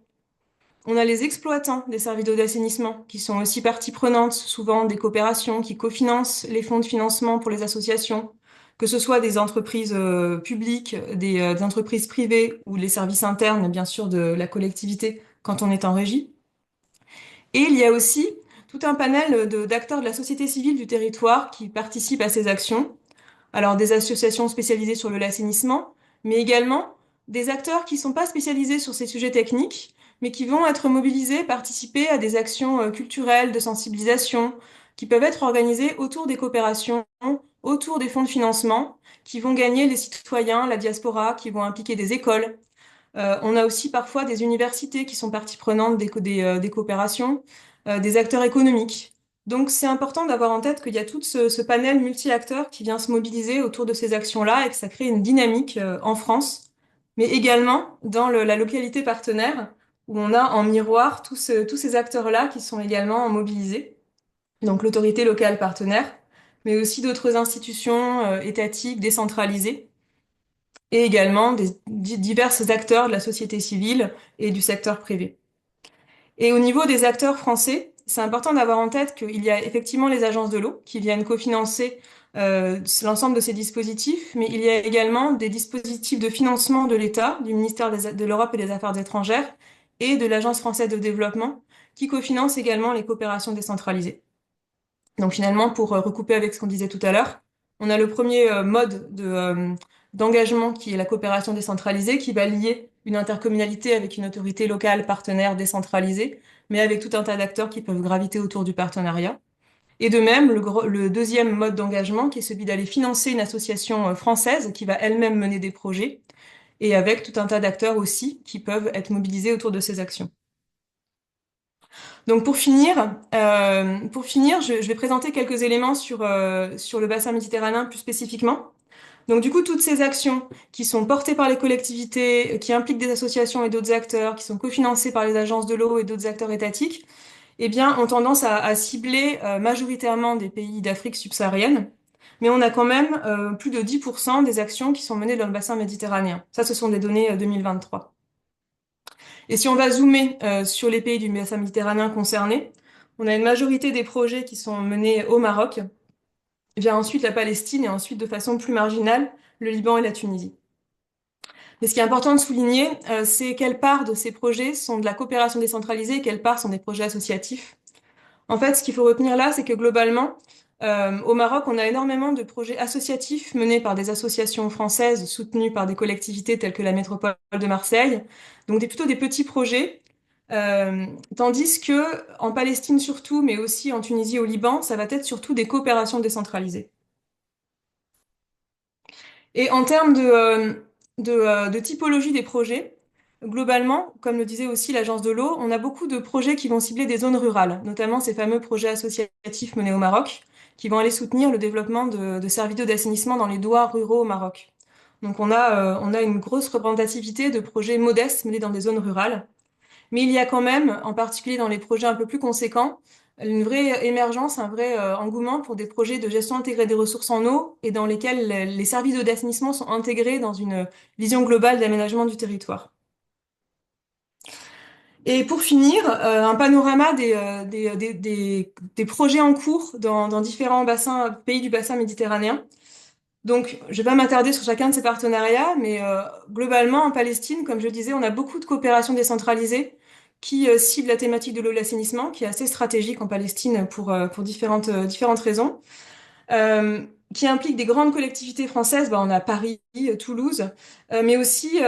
Speaker 4: On a les exploitants des services d'eau d'assainissement qui sont aussi partie prenante, souvent des coopérations qui cofinancent les fonds de financement pour les associations, que ce soit des entreprises publiques, des entreprises privées ou les services internes, bien sûr, de la collectivité quand on est en régie. Et il y a aussi tout un panel d'acteurs de la société civile du territoire qui participent à ces actions. Alors des associations spécialisées sur l'assainissement, mais également des acteurs qui ne sont pas spécialisés sur ces sujets techniques, mais qui vont être mobilisés, participer à des actions culturelles, de sensibilisation, qui peuvent être organisées autour des coopérations, autour des fonds de financement, qui vont gagner les citoyens, la diaspora, qui vont impliquer des écoles. On a aussi parfois des universités qui sont partie prenante des coopérations, des acteurs économiques. Donc c'est important d'avoir en tête qu'il y a tout ce panel multi-acteurs qui vient se mobiliser autour de ces actions-là et que ça crée une dynamique en France, mais également dans la localité partenaire où on a en miroir tous ces acteurs-là qui sont également mobilisés. Donc l'autorité locale partenaire, mais aussi d'autres institutions étatiques décentralisées et également des divers acteurs de la société civile et du secteur privé. Et au niveau des acteurs français, c'est important d'avoir en tête qu'il y a effectivement les agences de l'eau qui viennent cofinancer l'ensemble de ces dispositifs, mais il y a également des dispositifs de financement de l'État, du ministère de l'Europe et des Affaires étrangères et de l'Agence française de développement qui cofinancent également les coopérations décentralisées. Donc finalement, pour recouper avec ce qu'on disait tout à l'heure, on a le premier mode d'engagement qui est la coopération décentralisée, qui va lier une intercommunalité avec une autorité locale partenaire décentralisée, mais avec tout un tas d'acteurs qui peuvent graviter autour du partenariat. Et de même, le deuxième mode d'engagement, qui est celui d'aller financer une association française qui va elle-même mener des projets, et avec tout un tas d'acteurs aussi qui peuvent être mobilisés autour de ces actions. Donc pour finir, je vais présenter quelques éléments sur le bassin méditerranéen plus spécifiquement. Donc du coup, toutes ces actions qui sont portées par les collectivités, qui impliquent des associations et d'autres acteurs, qui sont cofinancées par les agences de l'eau et d'autres acteurs étatiques, eh bien, ont tendance à cibler majoritairement des pays d'Afrique subsaharienne. Mais on a quand même plus de 10% des actions qui sont menées dans le bassin méditerranéen. Ça, ce sont des données 2023. Et si on va zoomer sur les pays du bassin méditerranéen concernés, on a une majorité des projets qui sont menés au Maroc, vient ensuite la Palestine et ensuite de façon plus marginale le Liban et la Tunisie. Mais ce qui est important de souligner, c'est quelle part de ces projets sont de la coopération décentralisée et quelle part sont des projets associatifs. En fait, ce qu'il faut retenir là, c'est que globalement, au Maroc, on a énormément de projets associatifs menés par des associations françaises soutenues par des collectivités telles que la métropole de Marseille. Donc plutôt des petits projets Tandis que en Palestine surtout, mais aussi en Tunisie et au Liban, ça va être surtout des coopérations décentralisées. Et en termes de typologie des projets, globalement, comme le disait aussi l'Agence de l'eau, on a beaucoup de projets qui vont cibler des zones rurales, notamment ces fameux projets associatifs menés au Maroc, qui vont aller soutenir le développement de services d'eau d'assainissement dans les douars ruraux au Maroc. Donc on a une grosse représentativité de projets modestes menés dans des zones rurales. Mais il y a quand même, en particulier dans les projets un peu plus conséquents, une vraie émergence, un vrai engouement pour des projets de gestion intégrée des ressources en eau et dans lesquels les services d'eau d'assainissement sont intégrés dans une vision globale d'aménagement du territoire. Et pour finir, un panorama des projets en cours dans différents bassins, pays du bassin méditerranéen. Donc, je vais pas m'attarder sur chacun de ces partenariats, mais globalement, en Palestine, comme je disais, on a beaucoup de coopérations décentralisées qui ciblent la thématique de l'eau et de l'assainissement, qui est assez stratégique en Palestine pour différentes raisons, euh, qui implique des grandes collectivités françaises. Bah, on a Paris, Toulouse, mais aussi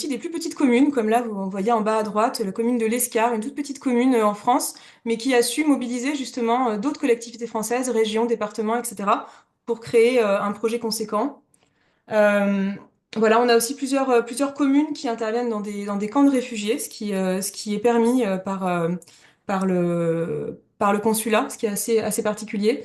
Speaker 4: des plus petites communes, comme là, vous voyez en bas à droite, la commune de l'Escar, une toute petite commune en France, mais qui a su mobiliser justement d'autres collectivités françaises, régions, départements, etc., pour créer un projet conséquent. Euh, voilà, on a aussi plusieurs communes qui interviennent dans des camps de réfugiés, ce qui est permis par le consulat, ce qui est assez particulier.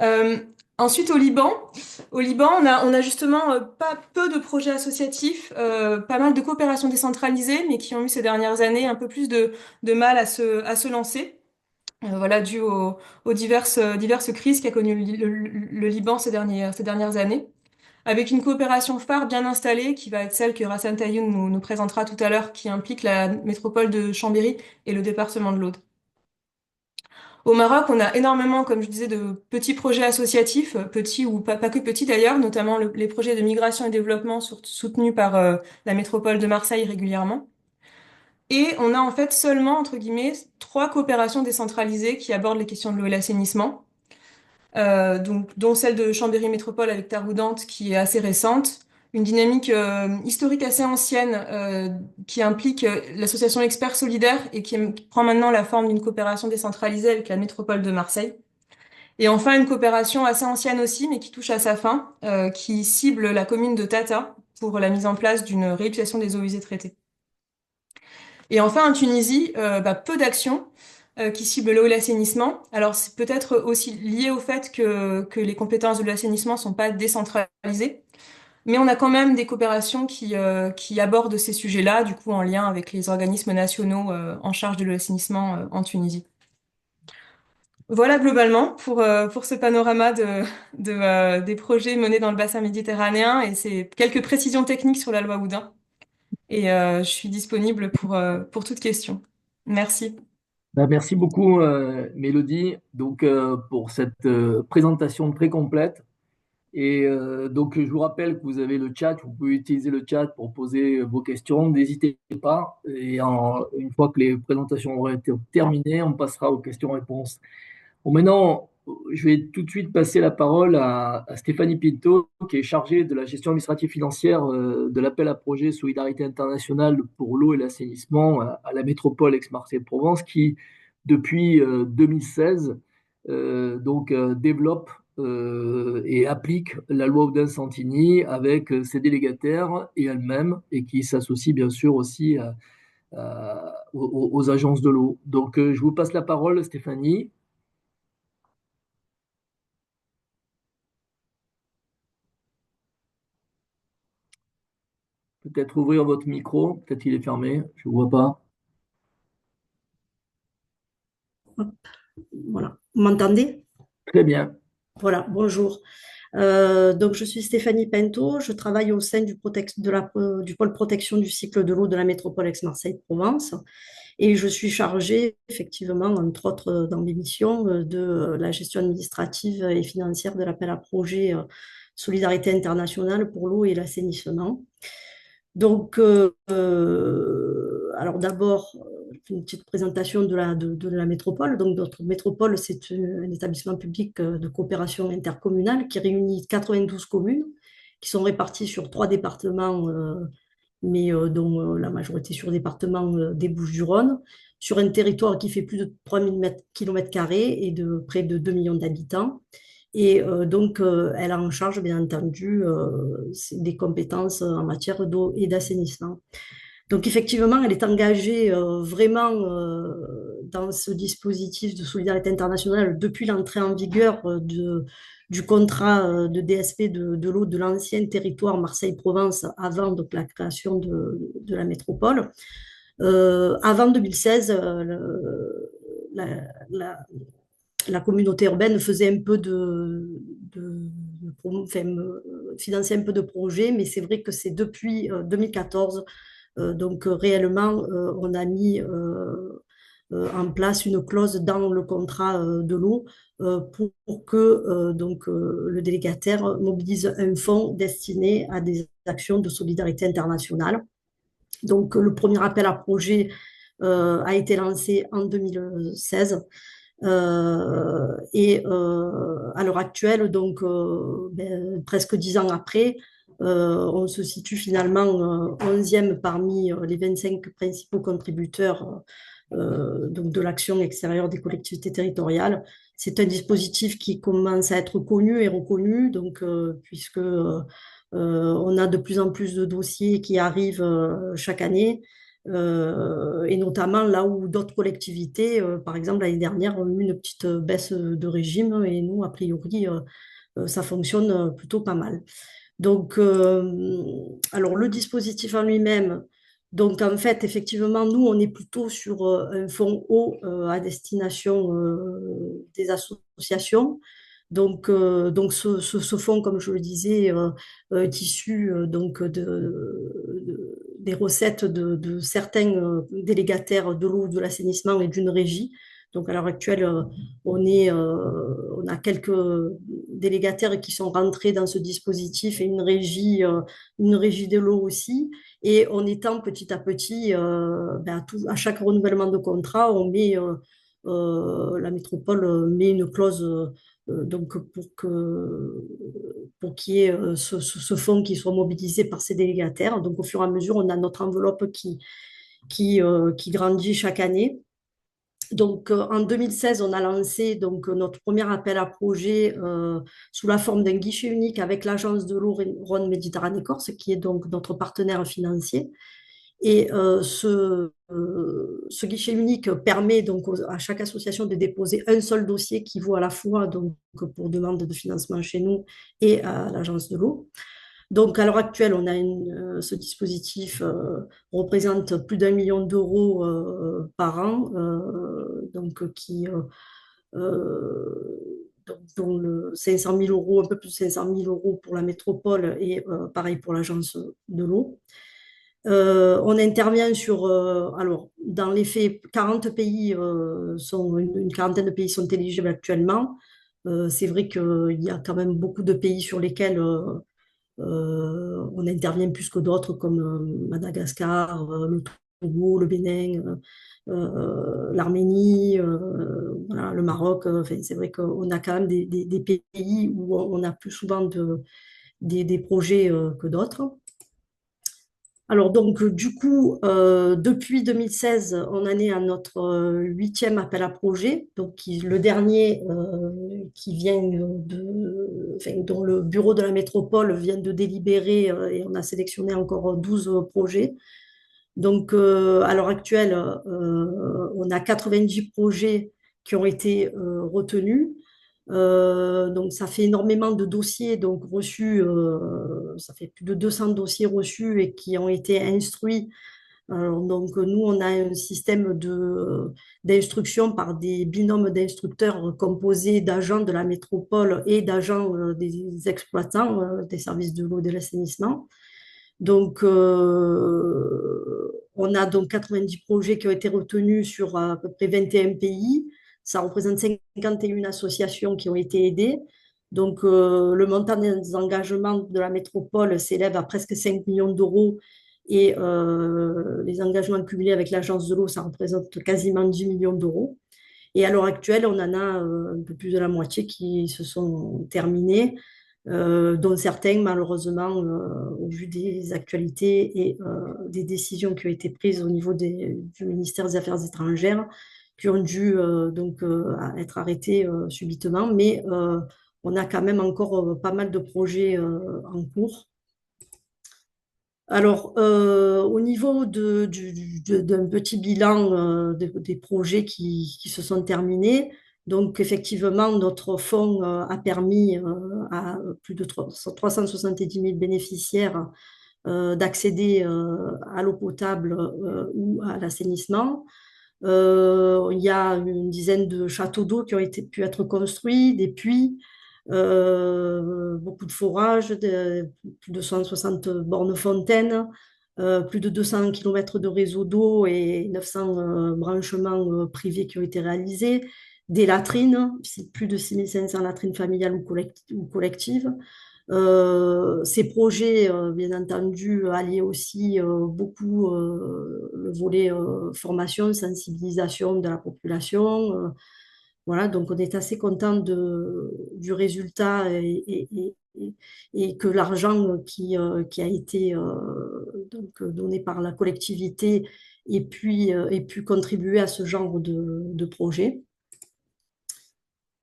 Speaker 4: Euh, Ensuite, au Liban, on a justement pas peu de projets associatifs, pas mal de coopérations décentralisées, mais qui ont eu ces dernières années un peu plus de mal à se lancer. Voilà, dû aux diverses crises qu'a connues le Liban ces dernières années, avec une coopération phare bien installée, qui va être celle que Rassan Tayoun nous présentera tout à l'heure, qui implique la métropole de Chambéry et le département de l'Aude. Au Maroc, on a énormément, comme je disais, de petits projets associatifs, petits ou pas que petits d'ailleurs, notamment les projets de migration et développement soutenus par la métropole de Marseille régulièrement. Et on a en fait seulement, entre guillemets, 3 coopérations décentralisées qui abordent les questions de l'eau et l'assainissement, donc, dont celle de Chambéry Métropole avec Taroudante, qui est assez récente, une dynamique historique assez ancienne qui implique l'association Experts Solidaires et qui prend maintenant la forme d'une coopération décentralisée avec la métropole de Marseille. Et enfin, une coopération assez ancienne aussi, mais qui touche à sa fin, qui cible la commune de Tata pour la mise en place d'une réutilisation des eaux usées traitées. Et enfin, en Tunisie, peu d'actions qui ciblent l'eau et l'assainissement. Alors, c'est peut-être aussi lié au fait que les compétences de l'assainissement sont pas décentralisées, mais on a quand même des coopérations qui abordent ces sujets-là, du coup, en lien avec les organismes nationaux en charge de l'assainissement en Tunisie. Voilà globalement pour ce panorama des projets menés dans le bassin méditerranéen et c'est quelques précisions techniques sur la loi Oudin. Et je suis disponible pour toute question. Merci.
Speaker 2: Ben, merci beaucoup, Mélodie, donc, pour cette présentation très complète. Et donc, je vous rappelle que vous avez le chat, vous pouvez utiliser le chat pour poser vos questions. N'hésitez pas. Et une fois que les présentations auront été terminées, on passera aux questions-réponses. Bon, maintenant, je vais tout de suite passer la parole à Stéphanie Pinto, qui est chargée de la gestion administrative financière de l'appel à projet Solidarité internationale pour l'eau et l'assainissement à la métropole Aix-Marseille-Provence, qui, depuis 2016, développe et applique la loi Oudin-Santini avec ses délégataires et elle-même, et qui s'associe bien sûr aussi aux agences de l'eau. Donc, je vous passe la parole, Stéphanie. Peut-être ouvrir votre micro, peut-être qu'il est fermé, je ne vois pas.
Speaker 5: Voilà. Vous m'entendez?
Speaker 2: Très bien.
Speaker 5: Voilà, bonjour. Donc, je suis Stéphanie Pinto, je travaille au sein du pôle protection du cycle de l'eau de la métropole Aix-Marseille-Provence et je suis chargée, effectivement, entre autres dans mes missions, de la gestion administrative et financière de l'appel à projet Solidarité internationale pour l'eau et l'assainissement. Donc, alors d'abord, une petite présentation de la métropole. Donc, notre métropole, c'est un établissement public de coopération intercommunale qui réunit 92 communes qui sont réparties sur 3 départements mais dont la majorité sur le département des Bouches-du-Rhône, sur un territoire qui fait plus de 3000 km² et de près de 2 millions d'habitants. Et donc, elle a en charge, bien entendu, des compétences en matière d'eau et d'assainissement. Donc, effectivement, elle est engagée vraiment dans ce dispositif de solidarité internationale depuis l'entrée en vigueur du contrat de DSP de l'eau de l'ancien territoire Marseille-Provence avant donc, la création de la métropole. Avant 2016, la, la- la communauté urbaine faisait un peu enfin, finançait un peu de projets, mais c'est vrai que c'est depuis 2014 donc réellement, on a mis en place une clause dans le contrat de l'eau pour que donc, le délégataire mobilise un fonds destiné à des actions de solidarité internationale. Donc le premier appel à projet a été lancé en 2016. Et à l'heure actuelle, donc presque 10 ans après, on se situe finalement 11e parmi les 25 principaux contributeurs donc de l'action extérieure des collectivités territoriales. C'est un dispositif qui commence à être connu et reconnu, donc, puisque on a de plus en plus de dossiers qui arrivent chaque année. Et notamment là où d'autres collectivités, par exemple l'année dernière, ont eu une petite baisse de régime et nous, a priori, ça fonctionne plutôt pas mal. Donc, alors le dispositif en lui-même, donc en fait, effectivement, nous, on est plutôt sur un fonds eau à destination des associations. Donc ce fonds, comme je le disais, est issu donc des recettes de certains délégataires de l'eau, de l'assainissement et d'une régie. Donc à l'heure actuelle, on a quelques délégataires qui sont rentrés dans ce dispositif et une régie de l'eau aussi. Et on étend petit à petit, à chaque renouvellement de contrat, la métropole met une clause donc pour qu'il y ait ce fonds qui soit mobilisé par ces délégataires. Donc au fur et à mesure, on a notre enveloppe qui grandit chaque année. Donc, en 2016, on a lancé donc, notre premier appel à projet sous la forme d'un guichet unique avec l'Agence de l'eau Rhône-Méditerranée-Corse, qui est donc notre partenaire financier. Et ce guichet unique permet donc à chaque association de déposer un seul dossier qui vaut à la fois donc, pour demande de financement chez nous et à l'Agence de l'eau. Donc, à l'heure actuelle, ce dispositif représente plus d'1 million d'euros par an, dont 500 000 euros, un peu plus de 500 000 euros pour la métropole et pareil pour l'agence de l'eau. On intervient alors, dans les faits, 40 pays une quarantaine de pays sont éligibles actuellement. C'est vrai qu'il y a quand même beaucoup de pays sur lesquels on intervient plus que d'autres, comme Madagascar, le Togo, le Bénin, l'Arménie, voilà, le Maroc. Enfin, c'est vrai qu'on a quand même des pays où on a plus souvent des projets que d'autres. Alors donc, du coup, depuis 2016, on en est à notre 8e appel à projet, donc le dernier qui vient dont le bureau de la métropole vient de délibérer et on a sélectionné encore 12 projets. Donc, à l'heure actuelle, on a 90 projets qui ont été retenus. Donc, ça fait énormément de dossiers donc, reçus, ça fait plus de 200 dossiers reçus et qui ont été instruits. Alors, donc, nous, on a un système d'instruction par des binômes d'instructeurs composés d'agents de la métropole et d'agents des exploitants des services de l'eau et de l'assainissement. Donc, on a donc 90 projets qui ont été retenus sur à peu près 21 pays. Ça représente 51 associations qui ont été aidées. Donc, le montant des engagements de la métropole s'élève à presque 5 millions d'euros et les engagements cumulés avec l'agence de l'eau, ça représente quasiment 10 millions d'euros. Et à l'heure actuelle, on en a un peu plus de la moitié qui se sont terminés. dont certains, malheureusement, au vu des actualités et des décisions qui ont été prises au niveau du ministère des Affaires étrangères, qui ont dû être arrêtés subitement. Mais on a quand même encore pas mal de projets en cours. Alors, au niveau d'un petit bilan des projets qui se sont terminés, donc effectivement, notre fonds a permis à plus de 370 000 bénéficiaires d'accéder à l'eau potable ou à l'assainissement. Il y a une dizaine de châteaux d'eau qui ont pu être construits, des puits, beaucoup de forages, plus de 160 bornes fontaines, plus de 200 km de réseau d'eau et 900 branchements privés qui ont été réalisés, des latrines, plus de 6500 latrines familiales ou collectives. Ces projets, bien entendu, alliaient aussi beaucoup le volet formation, sensibilisation de la population. Voilà, donc on est assez content du résultat et que l'argent qui a été donné par la collectivité ait pu contribuer à ce genre de projet.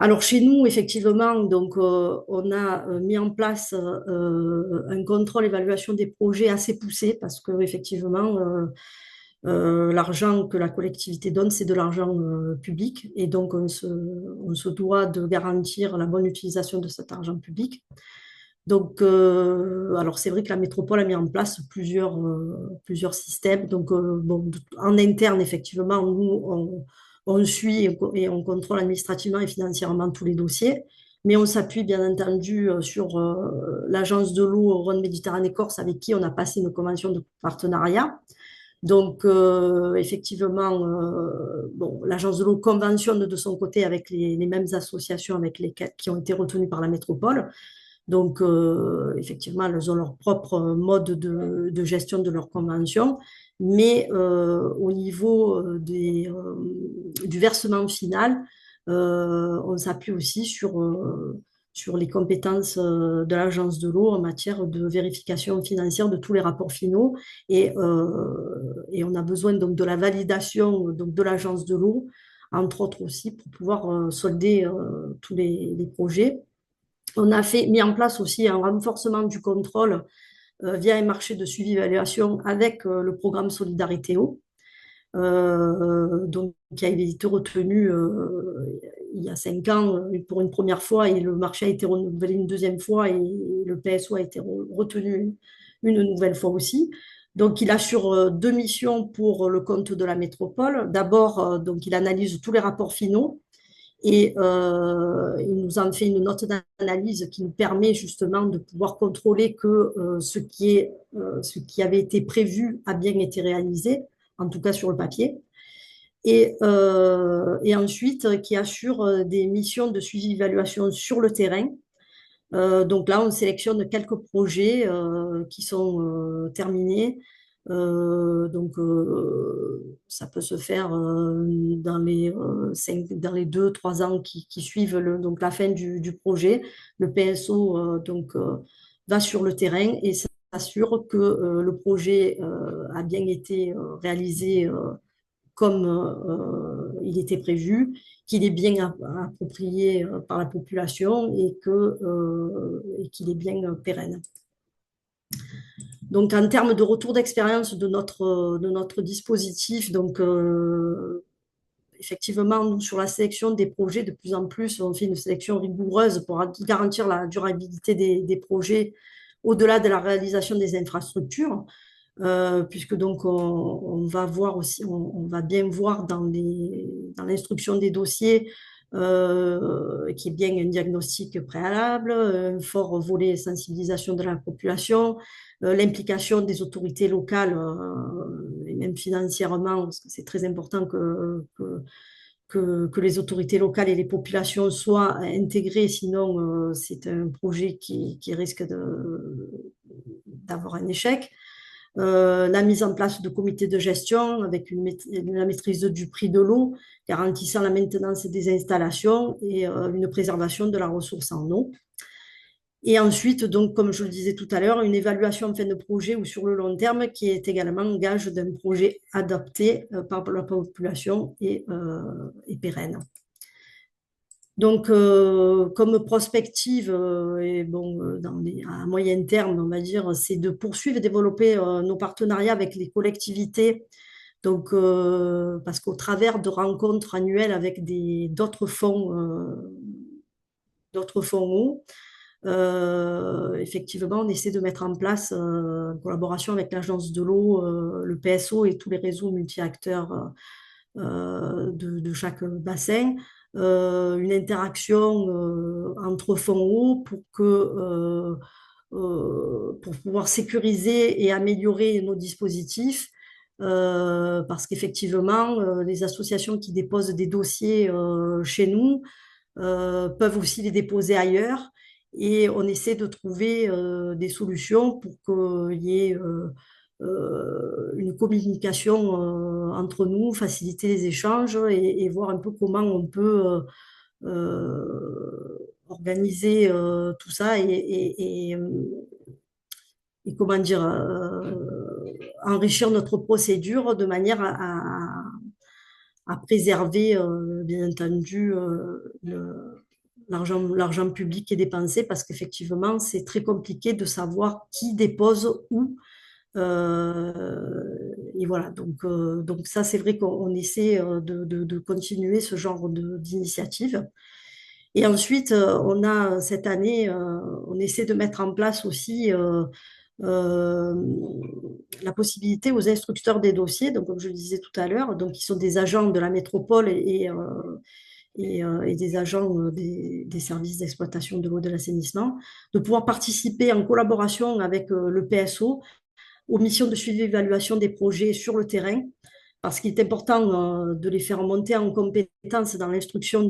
Speaker 5: Alors chez nous, effectivement, donc, on a mis en place un contrôle évaluation des projets assez poussé parce que effectivement, l'argent que la collectivité donne, c'est de l'argent public et donc on se doit de garantir la bonne utilisation de cet argent public. Donc, alors c'est vrai que la métropole a mis en place plusieurs systèmes. Donc, bon, en interne, effectivement, nous, on suit et on contrôle administrativement et financièrement tous les dossiers, mais on s'appuie bien entendu sur l'agence de l'eau Rhône-Méditerranée-Corse avec qui on a passé une convention de partenariat. Donc, effectivement, bon, l'agence de l'eau conventionne de son côté avec les mêmes associations qui ont été retenues par la métropole. Donc, effectivement, elles ont leur propre mode de gestion de leur convention, mais au niveau du versement final, on s'appuie aussi sur les compétences de l'agence de l'eau en matière de vérification financière de tous les rapports finaux et on a besoin donc de la validation donc, de l'agence de l'eau, entre autres aussi pour pouvoir solder tous les projets. On a mis en place aussi un renforcement du contrôle via un marché de suivi-évaluation avec le programme Solidarité Eau, donc, qui a été retenu il y a 5 ans pour une première fois et le marché a été renouvelé une deuxième fois et le PSO a été retenu une nouvelle fois aussi. Donc, il assure 2 missions pour le compte de la métropole. D'abord, donc, il analyse tous les rapports finaux et il nous en fait une note d'analyse qui nous permet justement de pouvoir contrôler que ce qui avait été prévu a bien été réalisé, en tout cas sur le papier. Et ensuite, qui assure des missions de suivi-évaluation sur le terrain. Donc là, on sélectionne quelques projets qui sont terminés. Donc, ça peut se faire dans les 2-3 ans qui suivent donc la fin du projet. Le PSO va sur le terrain et s'assure que le projet a bien été réalisé comme il était prévu, qu'il est bien approprié par la population et qu'il est bien pérenne. Donc, en termes de retour d'expérience de notre dispositif, donc, effectivement, nous, sur la sélection des projets, de plus en plus, on fait une sélection rigoureuse pour garantir la durabilité des projets au-delà de la réalisation des infrastructures, puisque donc on va voir aussi, on va bien voir dans l'instruction des dossiers qui est bien un diagnostic préalable, un fort volet sensibilisation de la population, l'implication des autorités locales et même financièrement, parce que c'est très important que les autorités locales et les populations soient intégrées, sinon c'est un projet qui risque d'avoir un échec. La mise en place de comités de gestion avec la maîtrise du prix de l'eau, garantissant la maintenance des installations et une préservation de la ressource en eau. Et ensuite, donc, comme je le disais tout à l'heure, une évaluation en fin de projet ou sur le long terme qui est également gage d'un projet adapté par la population et pérenne. Donc, comme prospective, et bon, à moyen terme, on va dire, c'est de poursuivre et développer nos partenariats avec les collectivités. Donc, parce qu'au travers de rencontres annuelles avec d'autres fonds eau, effectivement, on essaie de mettre en place, en collaboration avec l'Agence de l'eau, le PSO et tous les réseaux multi-acteurs de chaque bassin, une interaction entre fonds eau pour pouvoir sécuriser et améliorer nos dispositifs. Parce qu'effectivement, les associations qui déposent des dossiers chez nous peuvent aussi les déposer ailleurs. Et on essaie de trouver des solutions pour qu'il y ait une communication entre nous, faciliter les échanges et voir un peu comment on peut organiser tout ça et comment dire, enrichir notre procédure de manière à préserver, bien entendu, l'argent public qui est dépensé parce qu'effectivement, c'est très compliqué de savoir qui dépose où. Et voilà, donc ça, c'est vrai qu'on essaie de continuer ce genre d'initiative. Et ensuite, on a cette année, on essaie de mettre en place aussi euh, la possibilité aux instructeurs des dossiers, donc comme je le disais tout à l'heure, donc qui sont des agents de la métropole et des agents des services d'exploitation de l'eau et de l'assainissement, de pouvoir participer en collaboration avec le PSO aux missions de suivi et évaluation des projets sur le terrain, parce qu'il est important de les faire monter en compétences dans l'instruction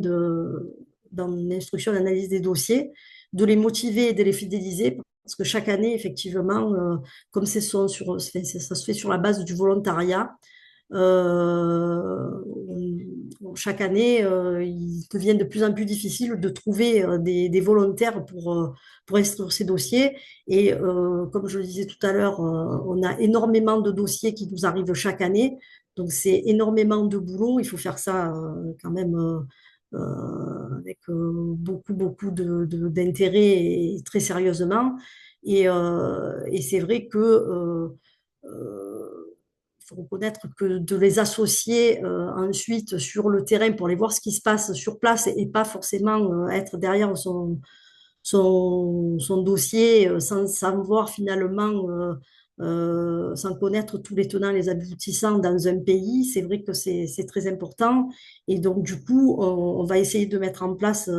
Speaker 5: d'analyse des dossiers, de les motiver et de les fidéliser, parce que chaque année, effectivement, comme ça se fait sur la base du volontariat, euh, chaque année, il devient de plus en plus difficile de trouver des volontaires pour instruire ces dossiers. Et comme je le disais tout à l'heure, on a énormément de dossiers qui nous arrivent chaque année. Donc, c'est énormément de boulot. Il faut faire ça quand même avec beaucoup d'intérêt et très sérieusement. Et c'est vrai que il faut reconnaître que de les associer ensuite sur le terrain pour aller voir ce qui se passe sur place et pas forcément être derrière son dossier sans savoir finalement, sans connaître tous les tenants et les aboutissants dans un pays, c'est vrai que c'est très important. Et donc, du coup, on va essayer de mettre en place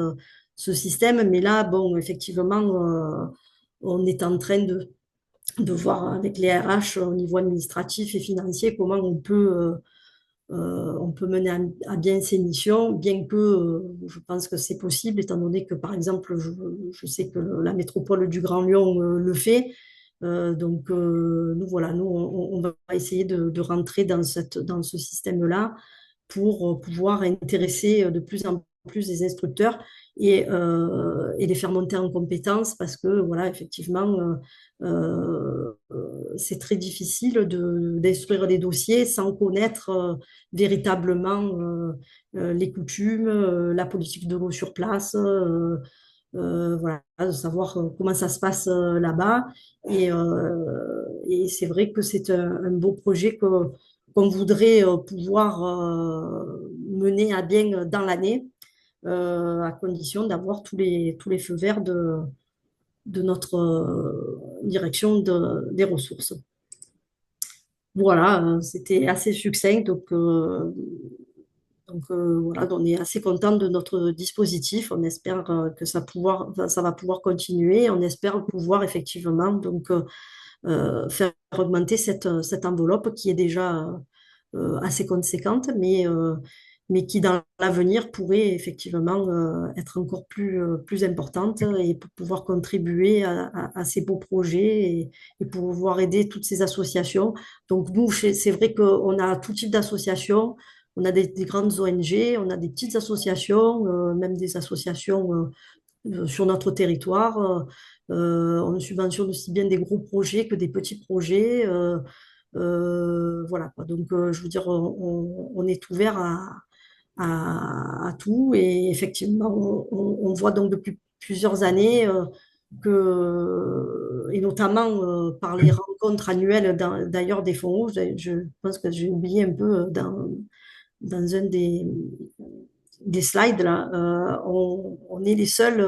Speaker 5: ce système. Mais là, bon, effectivement, on est en train de voir avec les RH au niveau administratif et financier comment on peut mener à bien ces missions, bien que je pense que c'est possible, étant donné que, par exemple, je sais que la métropole du Grand Lyon le fait. Donc, nous, voilà, nous, on va essayer de rentrer dans ce système-là pour pouvoir intéresser de plus en plus les instructeurs et les faire monter en compétences parce que, voilà, effectivement, c'est très difficile d'instruire des dossiers sans connaître véritablement les coutumes, la politique de l'eau sur place, voilà, de savoir comment ça se passe là-bas. Et c'est vrai que c'est un beau projet qu'on voudrait pouvoir mener à bien dans l'année, à condition d'avoir tous les feux verts de notre direction des ressources. Voilà, c'était assez succinct, voilà, on est assez content de notre dispositif. On espère que ça va pouvoir continuer. On espère pouvoir effectivement faire augmenter cette enveloppe qui est déjà assez conséquente, mais qui dans l'avenir pourrait effectivement être encore plus importante et pour pouvoir contribuer à ces beaux projets et pouvoir aider toutes ces associations. Donc nous, c'est vrai qu'on a tout type d'associations. On a des grandes ONG, on a des petites associations, même des associations sur notre territoire. On subventionne aussi bien des gros projets que des petits projets. Voilà, quoi. Donc, je veux dire, on est ouvert à tout. Et effectivement, on voit donc depuis plusieurs années et notamment par les rencontres annuelles d'ailleurs des fonds rouges, je pense que j'ai oublié un peu dans un des slides, là, on est les seuls,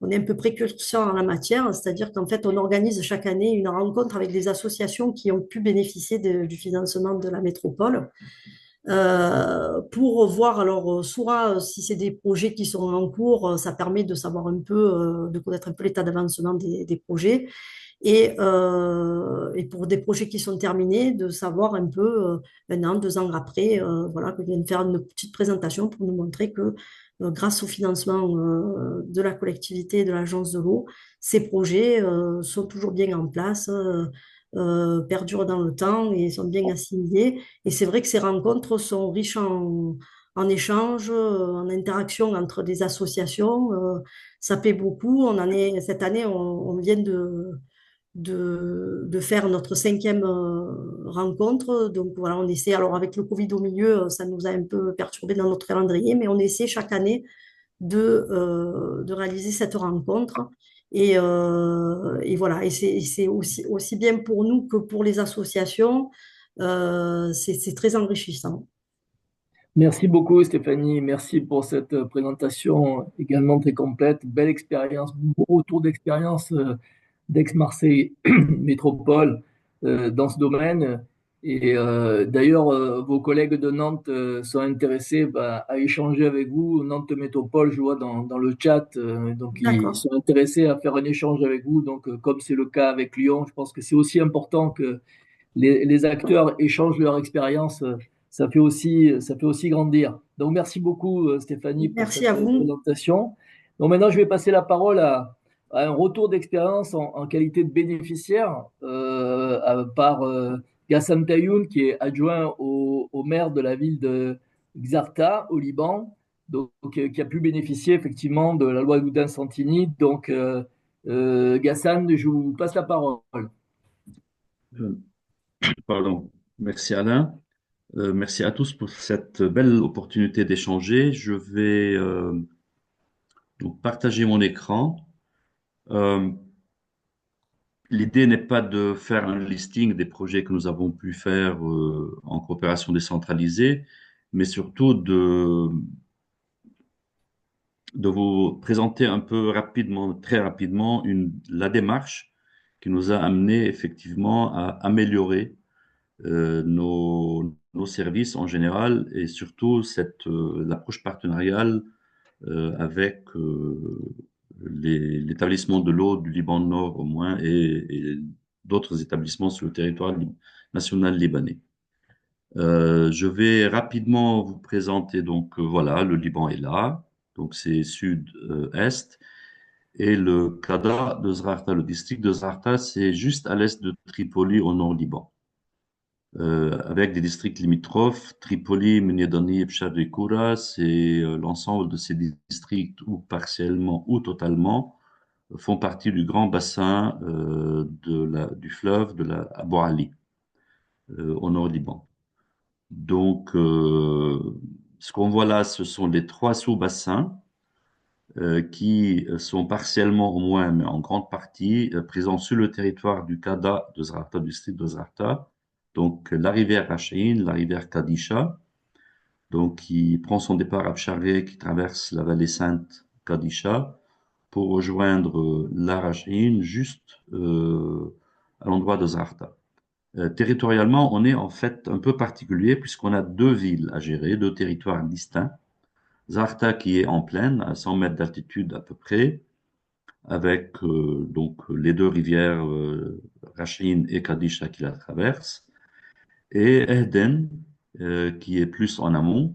Speaker 5: on est un peu précurseurs en la matière, c'est-à-dire qu'en fait, on organise chaque année une rencontre avec des associations qui ont pu bénéficier du financement de la métropole pour voir, alors, soit si c'est des projets qui sont en cours, ça permet de savoir un peu, de connaître un peu l'état d'avancement des projets, et pour des projets qui sont terminés, de savoir un peu, 1 an, 2 ans après, voilà, que viennent faire une petite présentation pour nous montrer que grâce au financement de la collectivité et de l'agence de l'eau, ces projets sont toujours bien en place, perdurent dans le temps et sont bien assimilés. Et c'est vrai que ces rencontres sont riches en échanges, en interactions entre des associations. Ça paie beaucoup. Cette année, on vient de faire notre 5e rencontre. Donc voilà, on essaie, alors avec le Covid au milieu, ça nous a un peu perturbé dans notre calendrier, mais on essaie chaque année de réaliser cette rencontre. Et voilà, et c'est aussi bien pour nous que pour les associations. C'est très enrichissant.
Speaker 2: Merci beaucoup, Stéphanie. Merci pour cette présentation également très complète. Belle expérience, beau retour d'expérience d'Aix-Marseille Métropole dans ce domaine. Et d'ailleurs, vos collègues de Nantes sont intéressés à échanger avec vous. Nantes Métropole, je vois dans le chat, donc ils
Speaker 5: D'accord.
Speaker 2: sont intéressés à faire un échange avec vous. Donc, comme c'est le cas avec Lyon, je pense que c'est aussi important que les acteurs échangent leur expérience. Ça fait aussi grandir. Donc, merci beaucoup, Stéphanie, pour
Speaker 5: Merci
Speaker 2: cette
Speaker 5: à vous.
Speaker 2: présentation. Donc, maintenant, je vais passer la parole à un retour d'expérience en qualité de bénéficiaire par Ghassan Tayoun, qui est adjoint au maire de la ville de Xarta, au Liban, donc, qui a pu bénéficier effectivement de la loi Houdin-Santini. Donc, Ghassan, je vous passe la parole.
Speaker 6: Euh, Pardon. Merci Alain. Merci à tous pour cette belle opportunité d'échanger. Je vais donc partager mon écran. Euh, L'idée n'est pas de faire un listing des projets que nous avons pu faire en coopération décentralisée, mais surtout de vous présenter un peu rapidement, très rapidement, la démarche qui nous a amené effectivement à améliorer nos services en général et surtout l'approche partenariale avec l'établissement de l'eau du Liban Nord au moins et d'autres établissements sur le territoire national libanais. Je vais rapidement vous présenter donc voilà, le Liban est là, donc c'est sud-est. Et le CADA de Zrarta, le district de Zrarta, c'est juste à l'est de Tripoli au nord Liban. Avec des districts limitrophes, Tripoli, Miniadani, Bchar Koura, c'est l'ensemble de ces districts ou partiellement ou totalement font partie du grand bassin du fleuve de la Abou Ali au nord Liban. Donc, ce qu'on voit là, ce sont les 3 sous-bassins qui sont partiellement au moins, mais en grande partie, présents sur le territoire du CADA de Zrarta, du district de Zrarta. Donc, la rivière Rachaïn, la rivière Kadisha, donc qui prend son départ à Bcharé, qui traverse la vallée sainte Kadisha, pour rejoindre la Rachaïn juste à l'endroit de Zrarta. Territorialement, on est en fait un peu particulier puisqu'on a 2 villes à gérer, 2 territoires distincts. Zrarta qui est en plaine, à 100 mètres d'altitude à peu près, avec donc les 2 rivières Rachaïn et Kadisha qui la traversent, et Ehden qui est plus en amont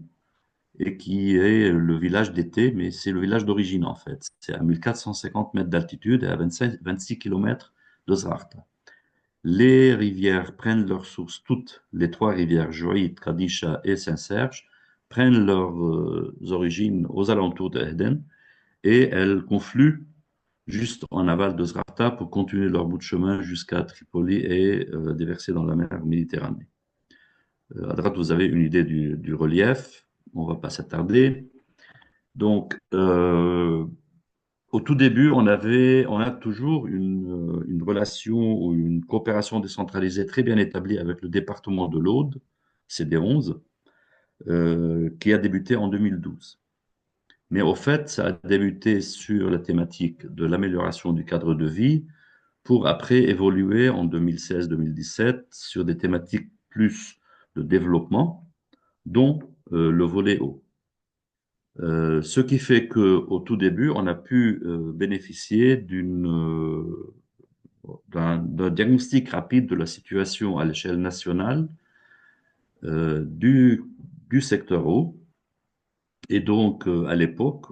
Speaker 6: et qui est le village d'été, mais c'est le village d'origine en fait. C'est à 1450 mètres d'altitude et à 26 km de Zrarta. Les rivières prennent leur source, toutes les 3 rivières, Jouaït, Kadisha et Saint-Serge, prennent leurs origines aux alentours d'Ehden et elles confluent juste en aval de Zrarta pour continuer leur bout de chemin jusqu'à Tripoli et déverser dans la mer Méditerranée. À droite, vous avez une idée du relief. On ne va pas s'attarder. Donc, au tout début, on a toujours une relation ou une coopération décentralisée très bien établie avec le département de l'Aude, CD11, qui a débuté en 2012. Mais au fait, ça a débuté sur la thématique de l'amélioration du cadre de vie pour après évoluer en 2016-2017 sur des thématiques plus de développement, dont le volet eau. Ce qui fait qu'au tout début, on a pu bénéficier d'un diagnostic rapide de la situation à l'échelle nationale du secteur eau. Et donc, à l'époque,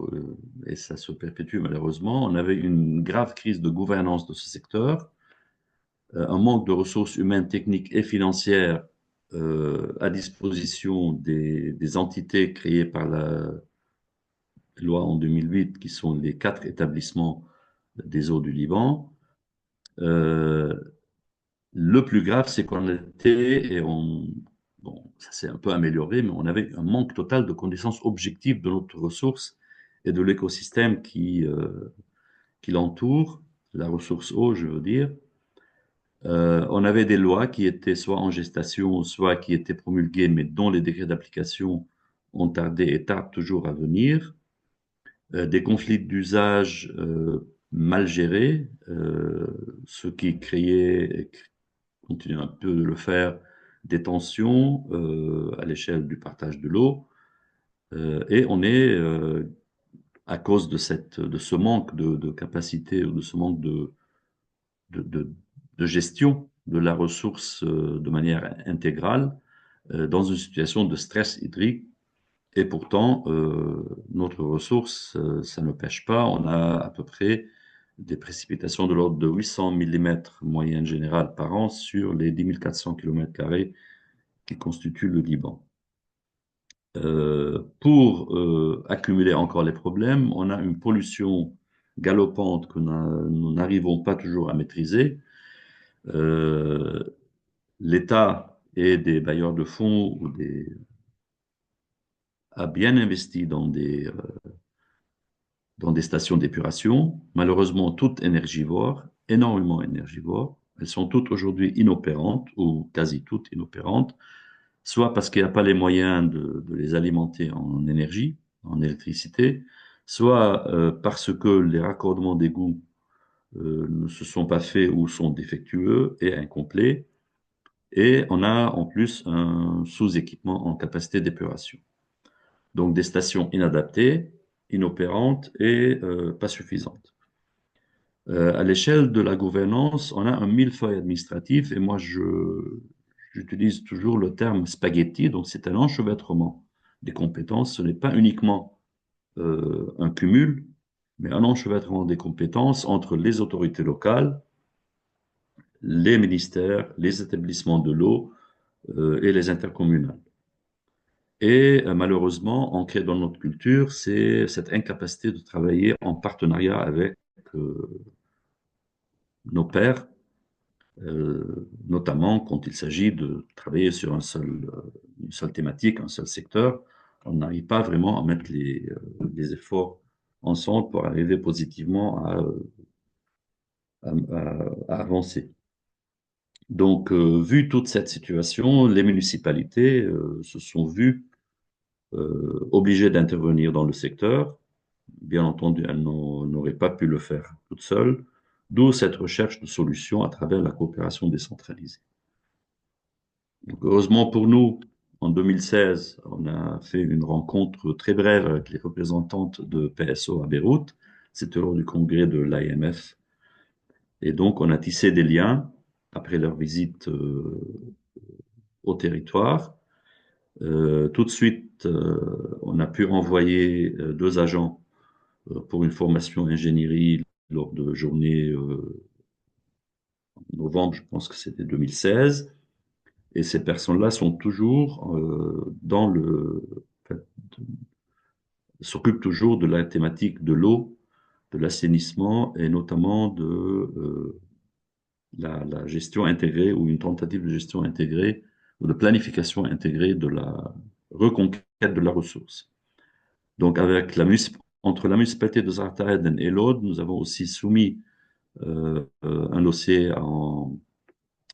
Speaker 6: et ça se perpétue malheureusement, on avait une grave crise de gouvernance de ce secteur, un manque de ressources humaines, techniques et financières à disposition des entités créées par la loi en 2008, qui sont les 4 établissements des eaux du Liban. Euh, le plus grave, c'est qu'on était, bon, ça s'est un peu amélioré, mais on avait un manque total de connaissances objectives de notre ressource et de l'écosystème qui l'entoure, la ressource eau, je veux dire. On avait des lois qui étaient soit en gestation, soit qui étaient promulguées, mais dont les décrets d'application ont tardé et tardent toujours à venir. Des conflits d'usage mal gérés, ce qui créait, continue un peu de le faire, des tensions à l'échelle du partage de l'eau. Et on est, à cause de ce manque de capacité ou de ce manque de, de- de gestion de la ressource de manière intégrale, dans une situation de stress hydrique. Et pourtant, notre ressource, ça ne pêche pas. On a à peu près des précipitations de l'ordre de 800 mm moyenne générale par an sur les 10 400 km² qui constituent le Liban. Pour accumuler encore les problèmes, on a une pollution galopante que nous n'arrivons pas toujours à maîtriser. Euh, L'État et des bailleurs de fonds a bien investi dans des stations d'épuration, malheureusement toutes énergivores, énormément énergivores. Elles sont toutes aujourd'hui inopérantes ou quasi toutes inopérantes, soit parce qu'il n'y a pas les moyens de les alimenter en énergie, en électricité, soit parce que les raccordements d'égouts ne se sont pas faits ou sont défectueux et incomplets. Et on a en plus un sous-équipement en capacité d'épuration. Donc des stations inadaptées, inopérantes et pas suffisantes. À l'échelle de la gouvernance, on a un millefeuille administratif et moi j'utilise toujours le terme spaghetti, donc c'est un enchevêtrement des compétences. Ce n'est pas uniquement un cumul, mais un enchevêtrement des compétences entre les autorités locales, les ministères, les établissements de l'eau et les intercommunales. Et malheureusement, ancré dans notre culture, c'est cette incapacité de travailler en partenariat avec nos pairs, notamment quand il s'agit de travailler sur une seule thématique, un seul secteur. On n'arrive pas vraiment à mettre les efforts ensemble pour arriver positivement à avancer. Donc, vu toute cette situation, les municipalités se sont vues obligées d'intervenir dans le secteur. Bien entendu, elles n'auraient pas pu le faire toutes seules, d'où cette recherche de solutions à travers la coopération décentralisée. Donc, heureusement pour nous, en 2016, on a fait une rencontre très brève avec les représentantes de PSO à Beyrouth. C'était lors du congrès de l'IMF. Et donc, on a tissé des liens après leur visite au territoire. Tout de suite, on a pu envoyer 2 agents pour une formation ingénierie lors de journées en novembre, je pense que c'était 2016. Et ces personnes-là sont toujours s'occupent toujours de la thématique de l'eau de l'assainissement et notamment de la gestion intégrée ou une tentative de gestion intégrée ou de planification intégrée de la reconquête de la ressource. Donc, entre la municipalité de Zartaeden et l'Aude, nous avons aussi soumis un dossier en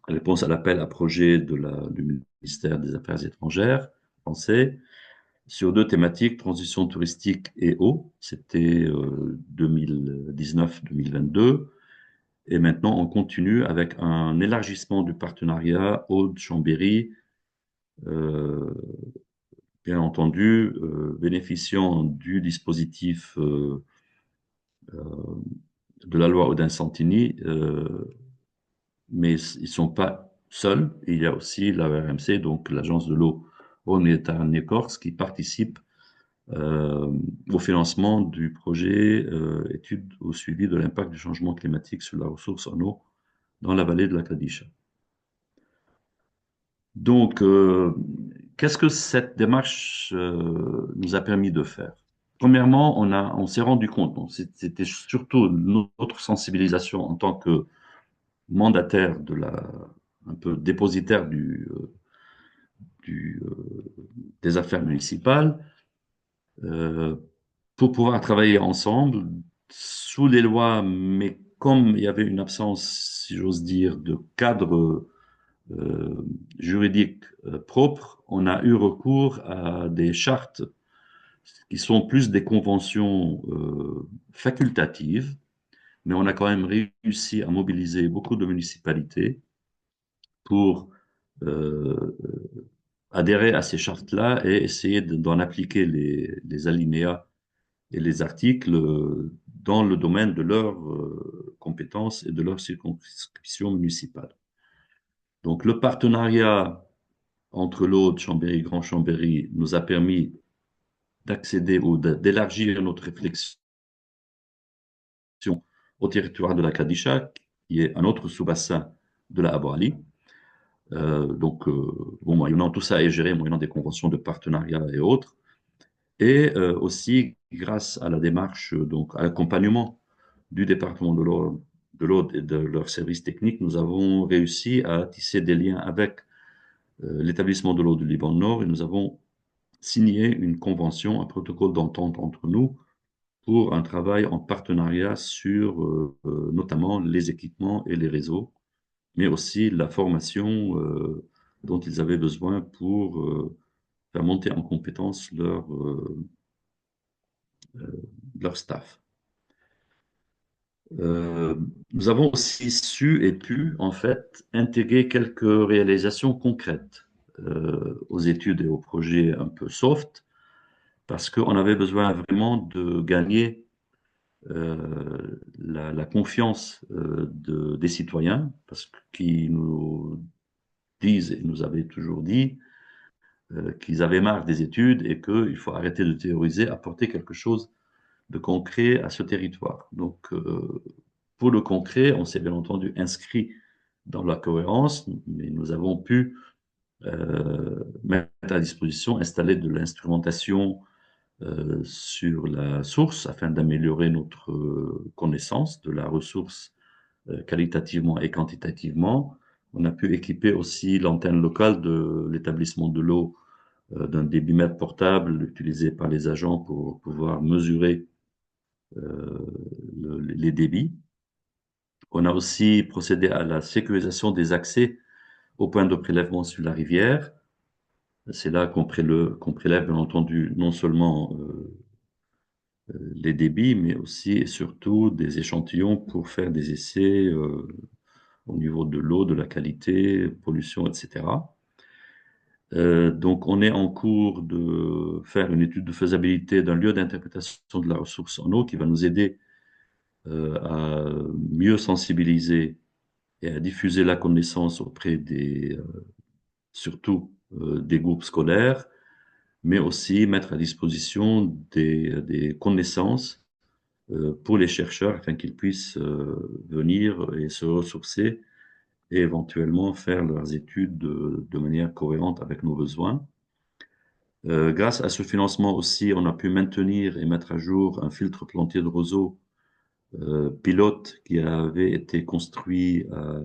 Speaker 6: réponse à l'appel à projet du ministère des Affaires étrangères français sur deux thématiques, transition touristique et eau. C'était 2019-2022. Et maintenant, on continue avec un élargissement du partenariat Aude-Chambéry, bien entendu, bénéficiant du dispositif de la loi Audin-Santini, mais ils ne sont pas seuls. Il y a aussi la RMC, donc l'Agence de l'eau Rhône-Méditerranée-Corse, qui participe au financement du projet étude au suivi de l'impact du changement climatique sur la ressource en eau dans la vallée de la Kadisha. Donc, qu'est-ce que cette démarche nous a permis de faire? Premièrement, on s'est rendu compte, c'était surtout notre sensibilisation en tant que mandataire un peu dépositaire des affaires municipales, pour pouvoir travailler ensemble sous les lois, mais comme il y avait une absence, si j'ose dire, de cadre juridique propre, on a eu recours à des chartes qui sont plus des conventions facultatives, mais on a quand même réussi à mobiliser beaucoup de municipalités pour adhérer à ces chartes-là et essayer d'en appliquer les alinéas et les articles dans le domaine de leurs compétences et de leur circonscription municipale. Donc, le partenariat entre l'Aude, Chambéry, Grand Chambéry nous a permis d'accéder ou d'élargir notre réflexion au territoire de la Kadisha, qui est un autre sous-bassin de la Abou Ali. Bon, moyennant tout ça est géré moyennant des conventions de partenariat et autres. Et aussi, grâce à la démarche, donc à l'accompagnement du département de l'Aude et de leurs services techniques, nous avons réussi à tisser des liens avec l'établissement de l'eau du Liban Nord et nous avons signé une convention, un protocole d'entente entre nous pour un travail en partenariat sur notamment les équipements et les réseaux, mais aussi la formation dont ils avaient besoin pour faire monter en compétence leur staff. Nous avons aussi su et pu, en fait, intégrer quelques réalisations concrètes aux études et aux projets un peu soft, parce qu'on avait besoin vraiment de gagner la confiance des citoyens, parce qu'ils nous disent et nous avaient toujours dit qu'ils avaient marre des études et qu'il faut arrêter de théoriser, apporter quelque chose de concret à ce territoire. Donc, pour le concret, on s'est bien entendu inscrit dans la cohérence, mais nous avons pu mettre à disposition, installer de l'instrumentation sur la source afin d'améliorer notre connaissance de la ressource qualitativement et quantitativement. On a pu équiper aussi l'antenne locale de l'établissement de l'eau d'un débitmètre portable utilisé par les agents pour pouvoir mesurer les débits. On a aussi procédé à la sécurisation des accès aux points de prélèvement sur la rivière. C'est là qu'on prélève, bien entendu, non seulement les débits, mais aussi et surtout des échantillons pour faire des essais au niveau de l'eau, de la qualité, pollution, etc. Donc, on est en cours de faire une étude de faisabilité d'un lieu d'interprétation de la ressource en eau qui va nous aider à mieux sensibiliser et à diffuser la connaissance auprès surtout des groupes scolaires, mais aussi mettre à disposition des connaissances pour les chercheurs afin qu'ils puissent venir et se ressourcer et éventuellement faire leurs études de manière cohérente avec nos besoins. Grâce à ce financement aussi, on a pu maintenir et mettre à jour un filtre plantier de roseaux pilote qui avait été construit à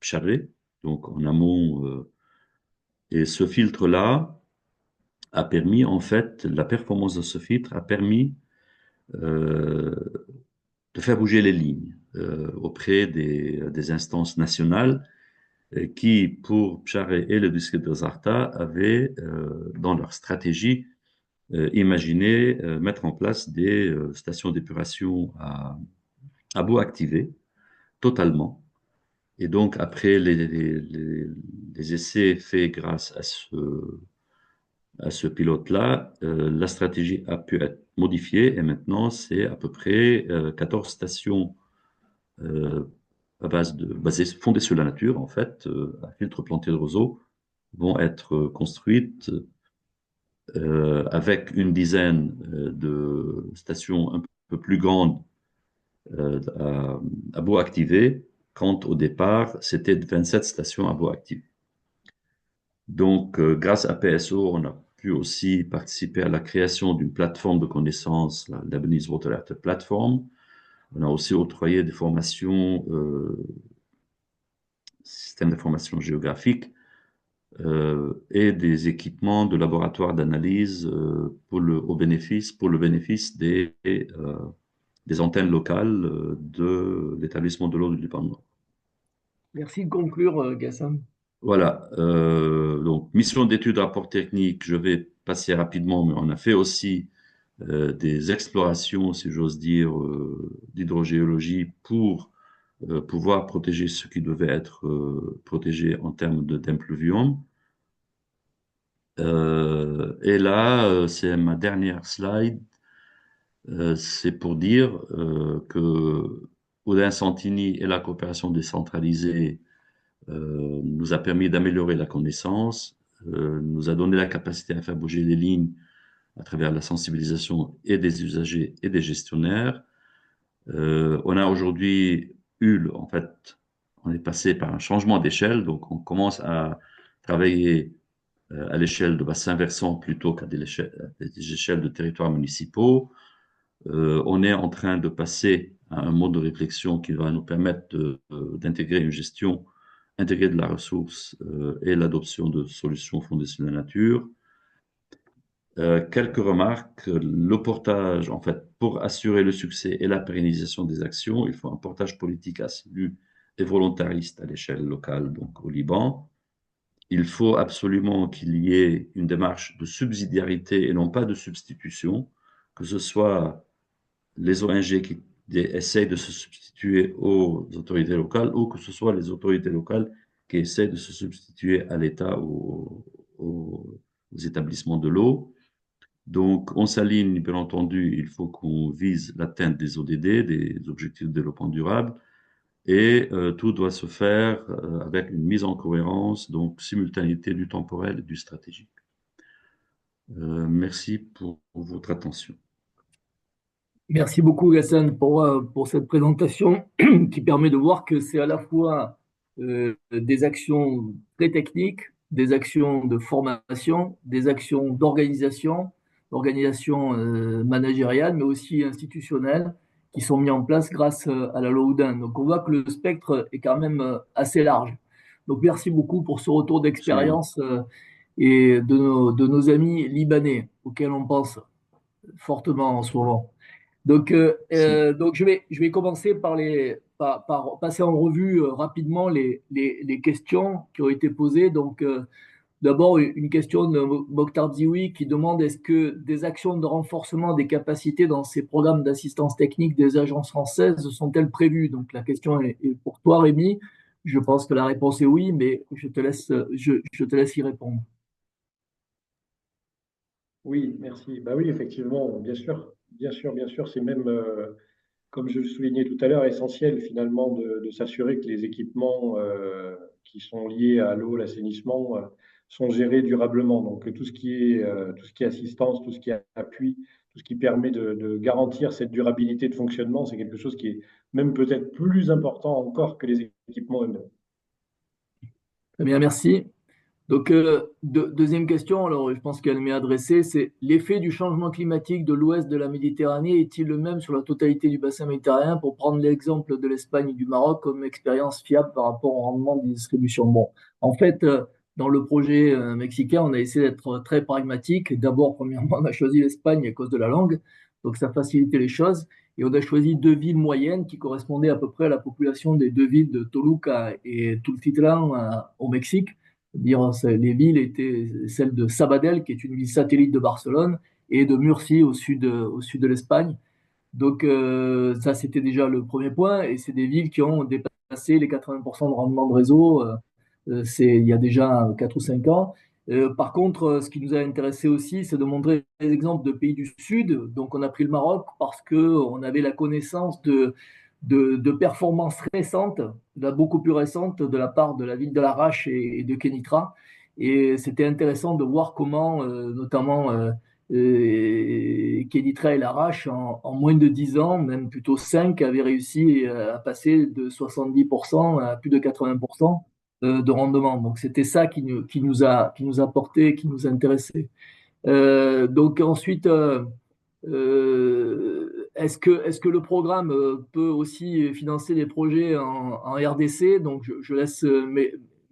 Speaker 6: Pcharé, donc en amont. Et ce filtre-là a permis, en fait, la performance de ce filtre a permis euh, de faire bouger les lignes auprès des instances nationales qui, pour Pcharé et le district de Zarta, avaient, dans leur stratégie, imaginé mettre en place des stations d'épuration à bout activé, totalement. Et donc, après les essais faits grâce à ce pilote-là, la stratégie a pu être modifiée et maintenant, c'est à peu près 14 stations euh, fondées sur la nature, en fait, à filtre planté de roseaux, vont être construites avec une dizaine de stations un peu plus grandes à bout activé, quand au départ, c'était 27 stations à bout activé. Donc, grâce à PSO, on a pu aussi participer à la création d'une plateforme de connaissances, la Lebanese Water Actor Platform. On a aussi octroyé des formations, système d'information géographique, et des équipements de laboratoire d'analyse pour le bénéfice des antennes locales de l'établissement de l'eau du Liban Nord.
Speaker 2: Merci de conclure, Gassan.
Speaker 6: Voilà, donc mission d'études, rapport technique, je vais passer rapidement, mais on a fait aussi des explorations, si j'ose dire, d'hydrogéologie pour pouvoir protéger ce qui devait être protégé en termes d'impluvium. Et là, c'est ma dernière slide. C'est pour dire que Oudin Santini et la coopération décentralisée nous a permis d'améliorer la connaissance, nous a donné la capacité à faire bouger les lignes à travers la sensibilisation et des usagers et des gestionnaires. On a aujourd'hui en fait, on est passé par un changement d'échelle, donc on commence à travailler à l'échelle de bassins versants plutôt qu'à des échelles de territoires municipaux. On est en train de passer à un mode de réflexion qui va nous permettre d'intégrer une gestion intégrée de la ressource et l'adoption de solutions fondées sur la nature. Quelques remarques. Le portage, en fait, pour assurer le succès et la pérennisation des actions, il faut un portage politique assidu et volontariste à l'échelle locale, donc au Liban. Il faut absolument qu'il y ait une démarche de subsidiarité et non pas de substitution, que ce soit les ONG qui essayent de se substituer aux autorités locales ou que ce soit les autorités locales qui essayent de se substituer à l'État ou aux établissements de l'eau. Donc, on s'aligne, bien entendu, il faut qu'on vise l'atteinte des ODD, des objectifs de développement durable, et tout doit se faire avec une mise en cohérence, donc simultanéité du temporel et du stratégique. Merci pour votre attention.
Speaker 2: Merci beaucoup, Gassan, pour cette présentation qui permet de voir que c'est à la fois des actions très techniques, des actions de formation, des actions d'organisation managériale, mais aussi institutionnelle, qui sont mises en place grâce à la loi Oudin. Donc, on voit que le spectre est quand même assez large. Donc, merci beaucoup pour ce retour
Speaker 6: Absolument.
Speaker 2: d'expérience et de nos amis libanais, auxquels on pense fortement en ce moment. Donc je vais commencer par passer en revue rapidement les questions qui ont été posées. D'abord, une question de Mokhtar Bzioui qui demande est-ce que des actions de renforcement des capacités dans ces programmes d'assistance technique des agences françaises sont-elles prévues? Donc, la question est pour toi, Rémi. Je pense que la réponse est oui, mais je te laisse y répondre.
Speaker 3: Oui, merci. Bah oui, effectivement, bien sûr, bien sûr, bien sûr, c'est même, comme je le soulignais tout à l'heure, essentiel finalement de s'assurer que les équipements qui sont liés à l'eau, l'assainissement, sont gérés durablement. Donc tout ce qui est assistance, tout ce qui est appui, tout ce qui permet de garantir cette durabilité de fonctionnement, c'est quelque chose qui est même peut-être plus important encore que les équipements eux-mêmes.
Speaker 2: Très bien, merci. Donc, deuxième question, alors je pense qu'elle m'est adressée, c'est l'effet du changement climatique de l'ouest de la Méditerranée est-il le même sur la totalité du bassin méditerranéen pour prendre l'exemple de l'Espagne et du Maroc comme expérience fiable par rapport au rendement des distributions? Bon, en fait, dans le projet mexicain, on a essayé d'être très pragmatique. D'abord, premièrement, on a choisi l'Espagne à cause de la langue, donc ça facilitait les choses. Et on a choisi deux villes moyennes qui correspondaient à peu près à la population des deux villes de Toluca et Tultitlán au Mexique. Dire, les villes étaient celles de Sabadell, qui est une ville satellite de Barcelone, et de Murcie au sud de l'Espagne. Donc ça, c'était déjà le premier point, et c'est des villes qui ont dépassé les 80% de rendement de réseau, il y a déjà 4 ou 5 ans. Par contre, ce qui nous a intéressé aussi, c'est de montrer des exemples de pays du Sud. Donc on a pris le Maroc parce qu'on avait la connaissance de performances récentes, beaucoup plus récentes, de la part de la ville de Larache et de Kenitra. Et c'était intéressant de voir comment, notamment, Kenitra et Larache, en moins de 10 ans, même plutôt 5, avaient réussi à passer de 70% à plus de 80% de rendement. Donc c'était ça qui nous a porté, qui nous intéressait. Donc ensuite, est-ce que le programme peut aussi financer des projets en RDC? Donc je laisse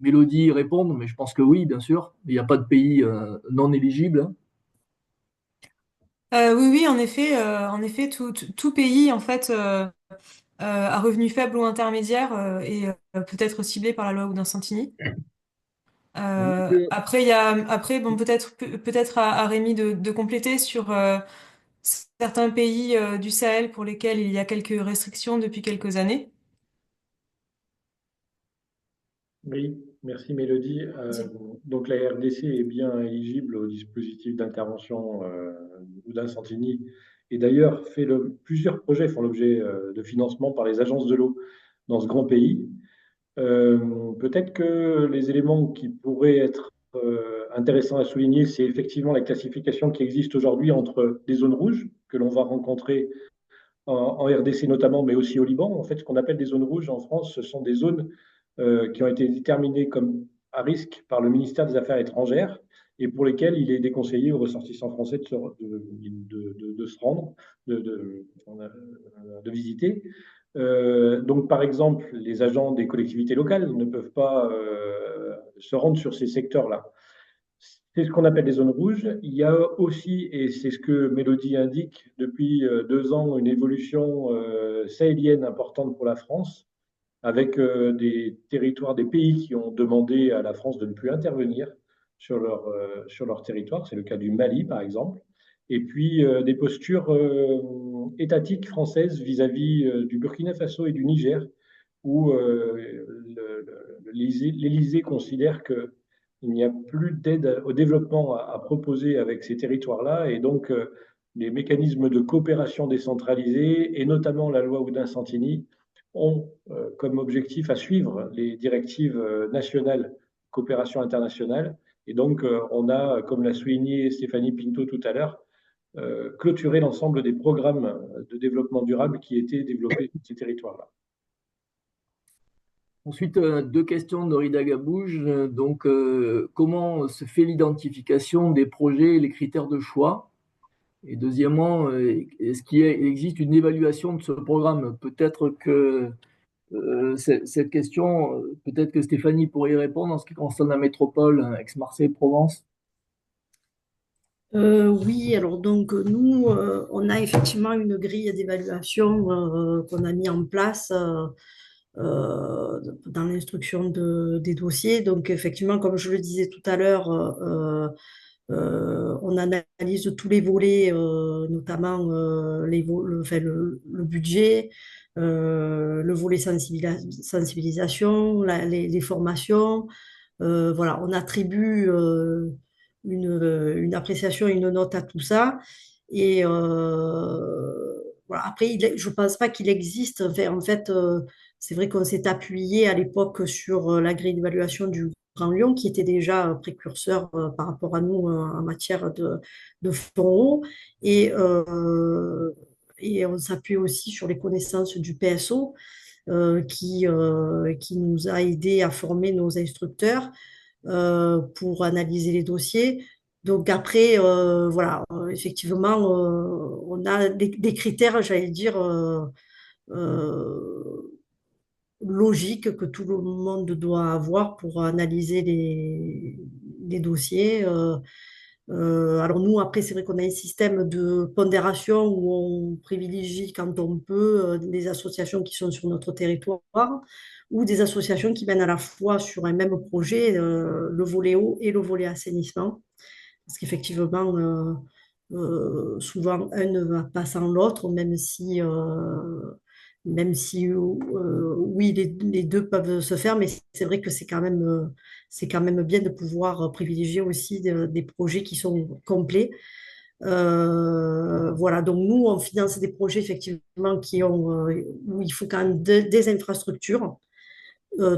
Speaker 2: Mélodie répondre, mais je pense que oui, bien sûr. Il n'y a pas de pays non éligible, hein.
Speaker 4: Oui, oui, en effet, tout pays en fait à revenus faibles ou intermédiaires est peut-être ciblé par la loi Oudin-Santini. Après, après, bon, peut-être à Rémi de compléter sur certains pays du Sahel pour lesquels il y a quelques restrictions depuis quelques années.
Speaker 3: Oui, merci Mélodie. Donc la RDC est bien éligible au dispositif d'intervention Oudin-Santini et d'ailleurs plusieurs projets font l'objet de financement par les agences de l'eau dans ce grand pays. Peut-être que les éléments qui pourraient être intéressants à souligner, c'est effectivement la classification qui existe aujourd'hui entre des zones rouges que l'on va rencontrer en RDC notamment, mais aussi au Liban. En fait, ce qu'on appelle des zones rouges en France, ce sont des zones qui ont été déterminées comme à risque par le ministère des Affaires étrangères et pour lesquelles il est déconseillé aux ressortissants français de se rendre, de visiter. Donc, par exemple, les agents des collectivités locales ne peuvent pas se rendre sur ces secteurs-là. C'est ce qu'on appelle les zones rouges. Il y a aussi, et c'est ce que Mélodie indique, depuis 2 ans, une évolution sahélienne importante pour la France, avec des territoires, des pays qui ont demandé à la France de ne plus intervenir sur leur territoire. C'est le cas du Mali, par exemple. Et puis des postures étatiques françaises vis-à-vis du Burkina Faso et du Niger, où l'Élysée considère que il n'y a plus d'aide au développement à proposer avec ces territoires-là, et donc les mécanismes de coopération décentralisée, et notamment la loi Oudin-Santini, ont comme objectif à suivre les directives nationales coopération internationale. Et donc, on a, comme l'a souligné Stéphanie Pinto tout à l'heure, clôturé l'ensemble des programmes de développement durable qui étaient développés sur ces territoires-là.
Speaker 2: Ensuite, deux questions de Rida Gabouge. Donc, comment se fait l'identification des projets et les critères de choix? Et deuxièmement, est-ce qu'il existe une évaluation de ce programme? Peut-être que cette question, peut-être que Stéphanie pourrait y répondre en ce qui concerne la métropole, Aix-Marseille-Provence.
Speaker 5: Oui, alors donc nous, on a effectivement une grille d'évaluation qu'on a mis en place dans l'instruction des dossiers. Donc effectivement, comme je le disais tout à l'heure, on analyse tous les volets, notamment enfin, le budget, le volet sensibilisation, les formations. Voilà, on attribue une appréciation, une note à tout ça. Et voilà. Après, je ne pense pas qu'il existe. En fait, c'est vrai qu'on s'est appuyé à l'époque sur la grille d'évaluation du Grand Lyon, qui était déjà précurseur par rapport à nous en matière de fonds. Et, et on s'appuie aussi sur les connaissances du PSO qui nous a aidé à former nos instructeurs. pour analyser les dossiers. Donc après, voilà, effectivement, on a des critères, j'allais dire, euh, logiques que tout le monde doit avoir pour analyser les dossiers. Alors nous, après, c'est vrai qu'on a un système de pondération où on privilégie quand on peut des associations qui sont sur notre territoire ou des associations qui mènent à la fois sur un même projet le volet eau et le volet assainissement. Parce qu'effectivement, souvent, un ne va pas sans l'autre, même si oui, les deux peuvent se faire, mais c'est vrai que c'est quand même bien de pouvoir privilégier aussi des projets qui sont complets. Voilà, donc nous, on finance des projets effectivement où il faut quand même des infrastructures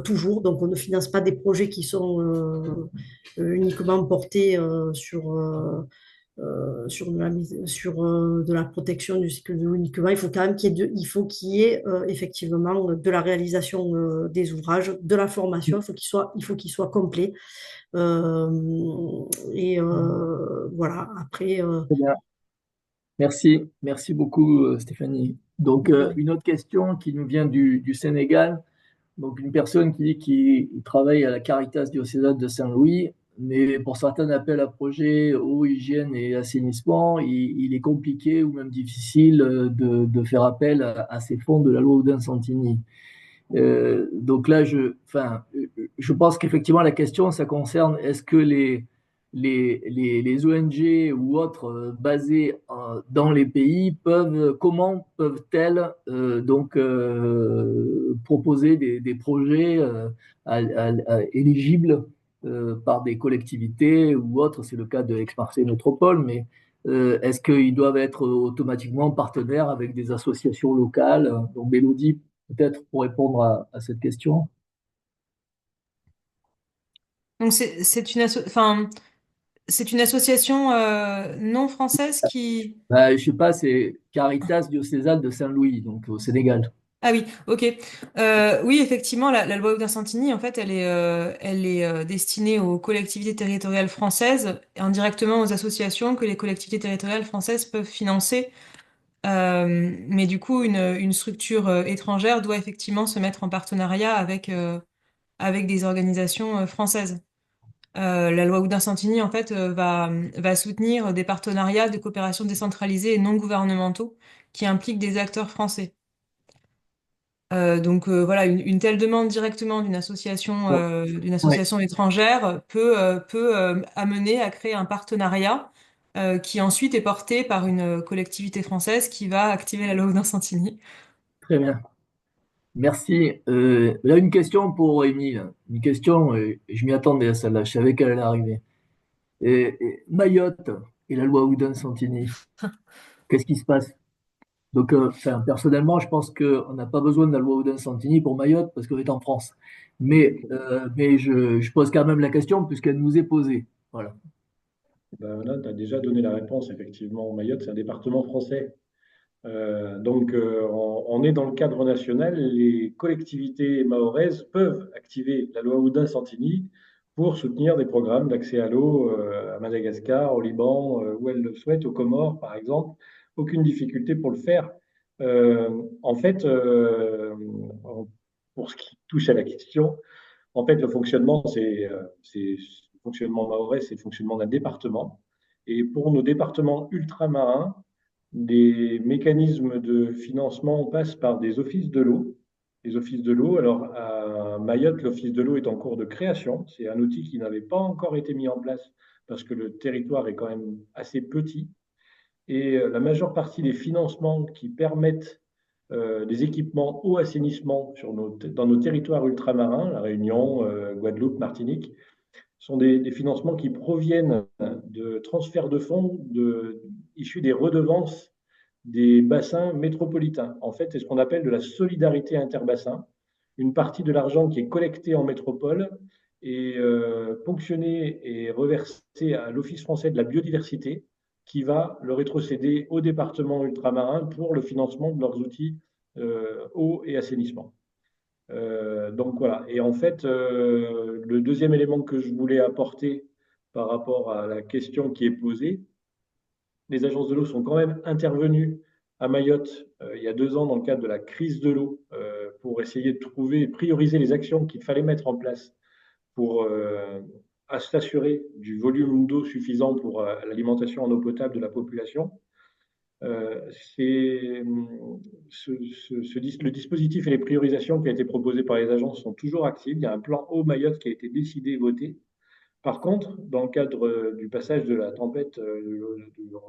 Speaker 5: toujours. Donc, on ne finance pas des projets qui sont uniquement portés sur de la protection du cycle de l'eau uniquement. Il faut quand même qu'il y ait effectivement de la réalisation des ouvrages, de la formation. Il faut qu'il soit complet. Voilà. Après,
Speaker 2: Très bien. Merci beaucoup, Stéphanie. Donc, une autre question qui nous vient du Sénégal. Donc, une personne qui dit qu'il travaille à la Caritas diocésaine de Saint-Louis, mais pour certains appels à projets eau, hygiène et assainissement, il est compliqué ou même difficile de faire appel à ces fonds de la loi Oudin-Santini. Donc là, je pense qu'effectivement, la question, ça concerne est-ce que les ONG ou autres basées dans les pays comment peuvent-elles proposer des projets éligibles par des collectivités ou autres, c'est le cas de Aix-Marseille Métropole, mais est-ce qu'ils doivent être automatiquement partenaires avec des associations locales? Donc, Mélodie, peut-être pour répondre à cette question.
Speaker 4: Donc enfin, c'est une association non française qui...
Speaker 2: Bah, je sais pas, c'est Caritas diocésaine de Saint-Louis, donc au Sénégal.
Speaker 4: Ah oui, ok. Oui, effectivement, la loi Oudin-Santini, en fait, elle est destinée aux collectivités territoriales françaises, et indirectement aux associations que les collectivités territoriales françaises peuvent financer. Mais du coup, une structure étrangère doit effectivement se mettre en partenariat avec des organisations françaises. La loi Oudin-Santini, en fait, va soutenir des partenariats de coopération décentralisés et non gouvernementaux qui impliquent des acteurs français. Voilà, une telle demande directement
Speaker 2: Bon,
Speaker 4: d'une
Speaker 2: ouais,
Speaker 4: association étrangère peut amener à créer un partenariat qui ensuite est porté par une collectivité française qui va activer la loi Oudin-Santini.
Speaker 2: très bien. Merci. Là, une question pour Émile. Une question, je m'y attendais à celle-là, je savais qu'elle allait arriver. Mayotte et la loi Oudin-Santini, qu'est-ce qui se passe? Donc, personnellement, je pense qu'on n'a pas besoin de la loi Oudin-Santini pour Mayotte parce qu'on est en France. Mais je pose quand même la question puisqu'elle nous est posée. Voilà.
Speaker 3: Ben là, tu as déjà donné la réponse, effectivement. Mayotte, c'est un département français. On est dans le cadre national. Les collectivités mahoraises peuvent activer la loi Oudin-Santini pour soutenir des programmes d'accès à l'eau à Madagascar, au Liban, où elles le souhaitent, aux Comores, par exemple. Aucune difficulté pour le faire. En fait, pour ce qui touche à la question, en fait, le fonctionnement, le fonctionnement mahorais, c'est le fonctionnement d'un département. Et pour nos départements ultramarins, des mécanismes de financement passent par des offices de l'eau. Les offices de l'eau, alors à Mayotte, l'office de l'eau est en cours de création. C'est un outil qui n'avait pas encore été mis en place parce que le territoire est quand même assez petit. Et la majeure partie des financements qui permettent des équipements eau assainissement dans nos territoires ultramarins, La Réunion, Guadeloupe, Martinique, sont des financements qui proviennent de transferts de fonds issus des redevances des bassins métropolitains. En fait, c'est ce qu'on appelle de la solidarité interbassin. Une partie de l'argent qui est collecté en métropole est ponctionné et reversé à l'Office français de la biodiversité, qui va le rétrocéder aux départements ultramarins pour le financement de leurs outils eau et assainissement. Donc voilà. Et en fait, le deuxième élément que je voulais apporter par rapport à la question qui est posée, les agences de l'eau sont quand même intervenues à Mayotte il y a 2 ans dans le cadre de la crise de l'eau pour essayer de trouver et prioriser les actions qu'il fallait mettre en place pour s'assurer du volume d'eau suffisant pour l'alimentation en eau potable de la population. Euh, c'est, le dispositif et les priorisations qui ont été proposées par les agences sont toujours actifs. Il y a un plan eau Mayotte qui a été décidé et voté. Par contre, dans le cadre du passage de la tempête, de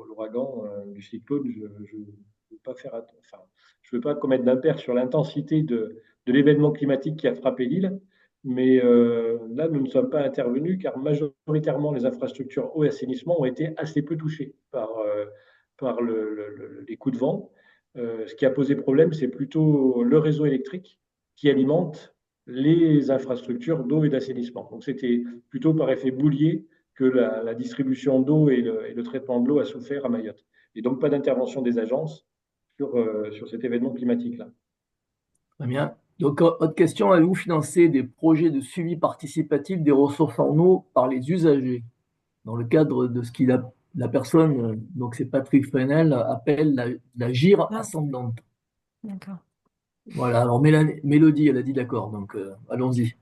Speaker 3: l'ouragan, du cyclone, je ne veux pas enfin, je veux pas commettre d'impair sur l'intensité de l'événement climatique qui a frappé l'île, mais là, nous ne sommes pas intervenus car majoritairement les infrastructures eau et assainissement ont été assez peu touchées par les coups de vent. Ce qui a posé problème, c'est plutôt le réseau électrique qui alimente les infrastructures d'eau et d'assainissement. Donc c'était plutôt par effet boulier que la distribution d'eau et le traitement de l'eau a souffert à Mayotte. Et donc pas d'intervention des agences sur cet événement climatique-là.
Speaker 2: Très bien. Donc, autre question, avez-vous financé des projets de suivi participatif des ressources en eau par les usagers dans le cadre de ce qu'il a, la personne, donc c'est Patrick Fresnel, appelle la gire
Speaker 4: Ah,
Speaker 2: ascendante.
Speaker 4: d'accord.
Speaker 2: Voilà, alors Mélodie, elle a dit d'accord, donc allons-y.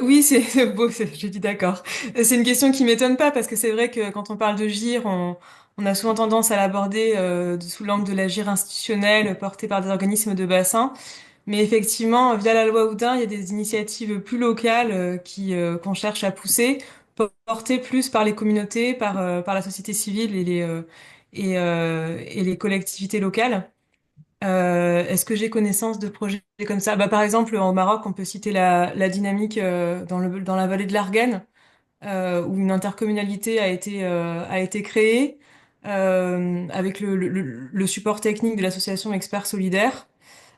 Speaker 4: Oui, c'est beau, j'ai dit d'accord. C'est une question qui m'étonne pas parce que c'est vrai que quand on parle de GIR, on a souvent tendance à l'aborder sous l'angle de la GIR institutionnelle portée par des organismes de bassin. Mais effectivement, via la loi Houdin, il y a des initiatives plus locales qu'on cherche à pousser, portées plus par les communautés, par la société civile et les collectivités locales. Est-ce que j'ai connaissance de projets comme ça? Bah, par exemple, au Maroc, on peut citer la dynamique dans la vallée de l'Arguenne, où une intercommunalité a été créée avec le support technique de l'association Experts Solidaires.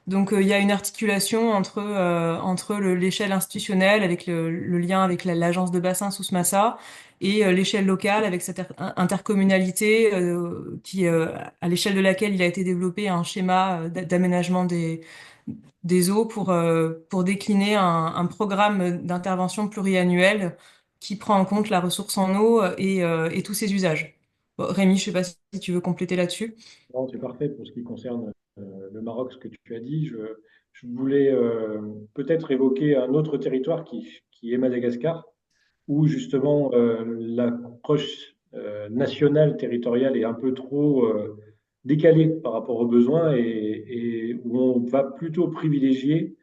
Speaker 4: Donc, il y a une articulation entre l'échelle institutionnelle, avec le lien avec l'agence de bassin Sousmassa, et l'échelle locale avec cette intercommunalité à l'échelle de laquelle il a été développé un schéma d'aménagement des eaux pour décliner un programme d'intervention pluriannuel qui prend en compte la ressource en eau et tous ses usages. Bon, Rémi, je sais pas si tu veux compléter là-dessus.
Speaker 3: Non, c'est parfait pour ce qui concerne le Maroc, ce que tu as dit. Je voulais peut-être évoquer un autre territoire qui est Madagascar, où justement l'approche nationale territoriale est un peu trop décalée par rapport aux besoins et où on va plutôt privilégier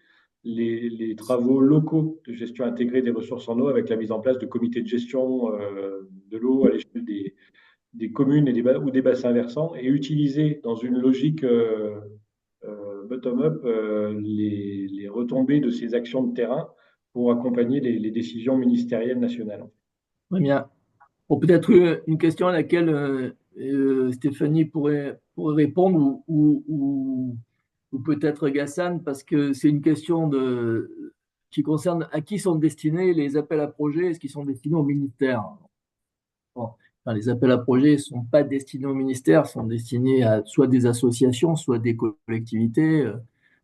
Speaker 3: les travaux locaux de gestion intégrée des ressources en eau avec la mise en place de comités de gestion de l'eau à l'échelle des communes ou des bassins versants et utiliser dans une logique bottom-up les retombées de ces actions de terrain pour accompagner les décisions ministérielles nationales.
Speaker 2: Très bien. Bon, peut-être une question à laquelle Stéphanie pourrait répondre ou peut-être Gassan, parce que c'est une question qui concerne à qui sont destinés les appels à projets, est-ce qu'ils sont destinés au ministère? Bon, enfin, les appels à projets ne sont pas destinés au ministère, sont destinés à soit des associations, soit des collectivités.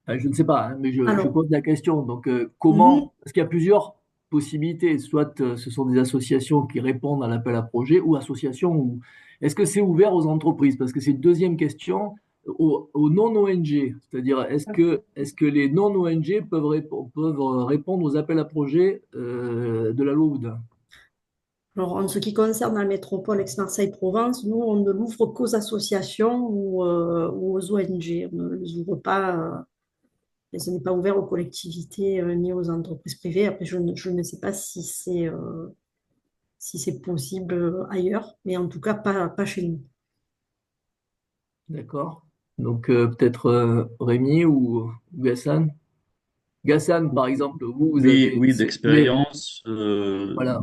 Speaker 2: Enfin, je ne sais pas, hein, mais je
Speaker 5: Alors,
Speaker 2: pose la question. Donc,
Speaker 5: mhm.
Speaker 2: comment, parce qu'il y a plusieurs possibilités, soit ce sont des associations qui répondent à l'appel à projet ou associations, ou est-ce que c'est ouvert aux entreprises? Parce que c'est une deuxième question aux non-ONG, c'est-à-dire est-ce que les non-ONG peuvent répondre aux appels à projets de la loi Houdin?
Speaker 5: Alors, en ce qui concerne la métropole Aix-Marseille-Provence, nous, on ne l'ouvre qu'aux associations ou aux ONG. On ne les ouvre pas, et ce n'est pas ouvert aux collectivités ni aux entreprises privées. Après, je ne sais pas si c'est possible ailleurs, mais en tout cas, pas chez nous.
Speaker 2: D'accord. Donc peut-être Rémi ou Gassan. Gassan, par exemple, vous
Speaker 6: Oui,
Speaker 2: avez
Speaker 6: oui,
Speaker 2: ciblé.
Speaker 6: d'expérience,
Speaker 2: Voilà.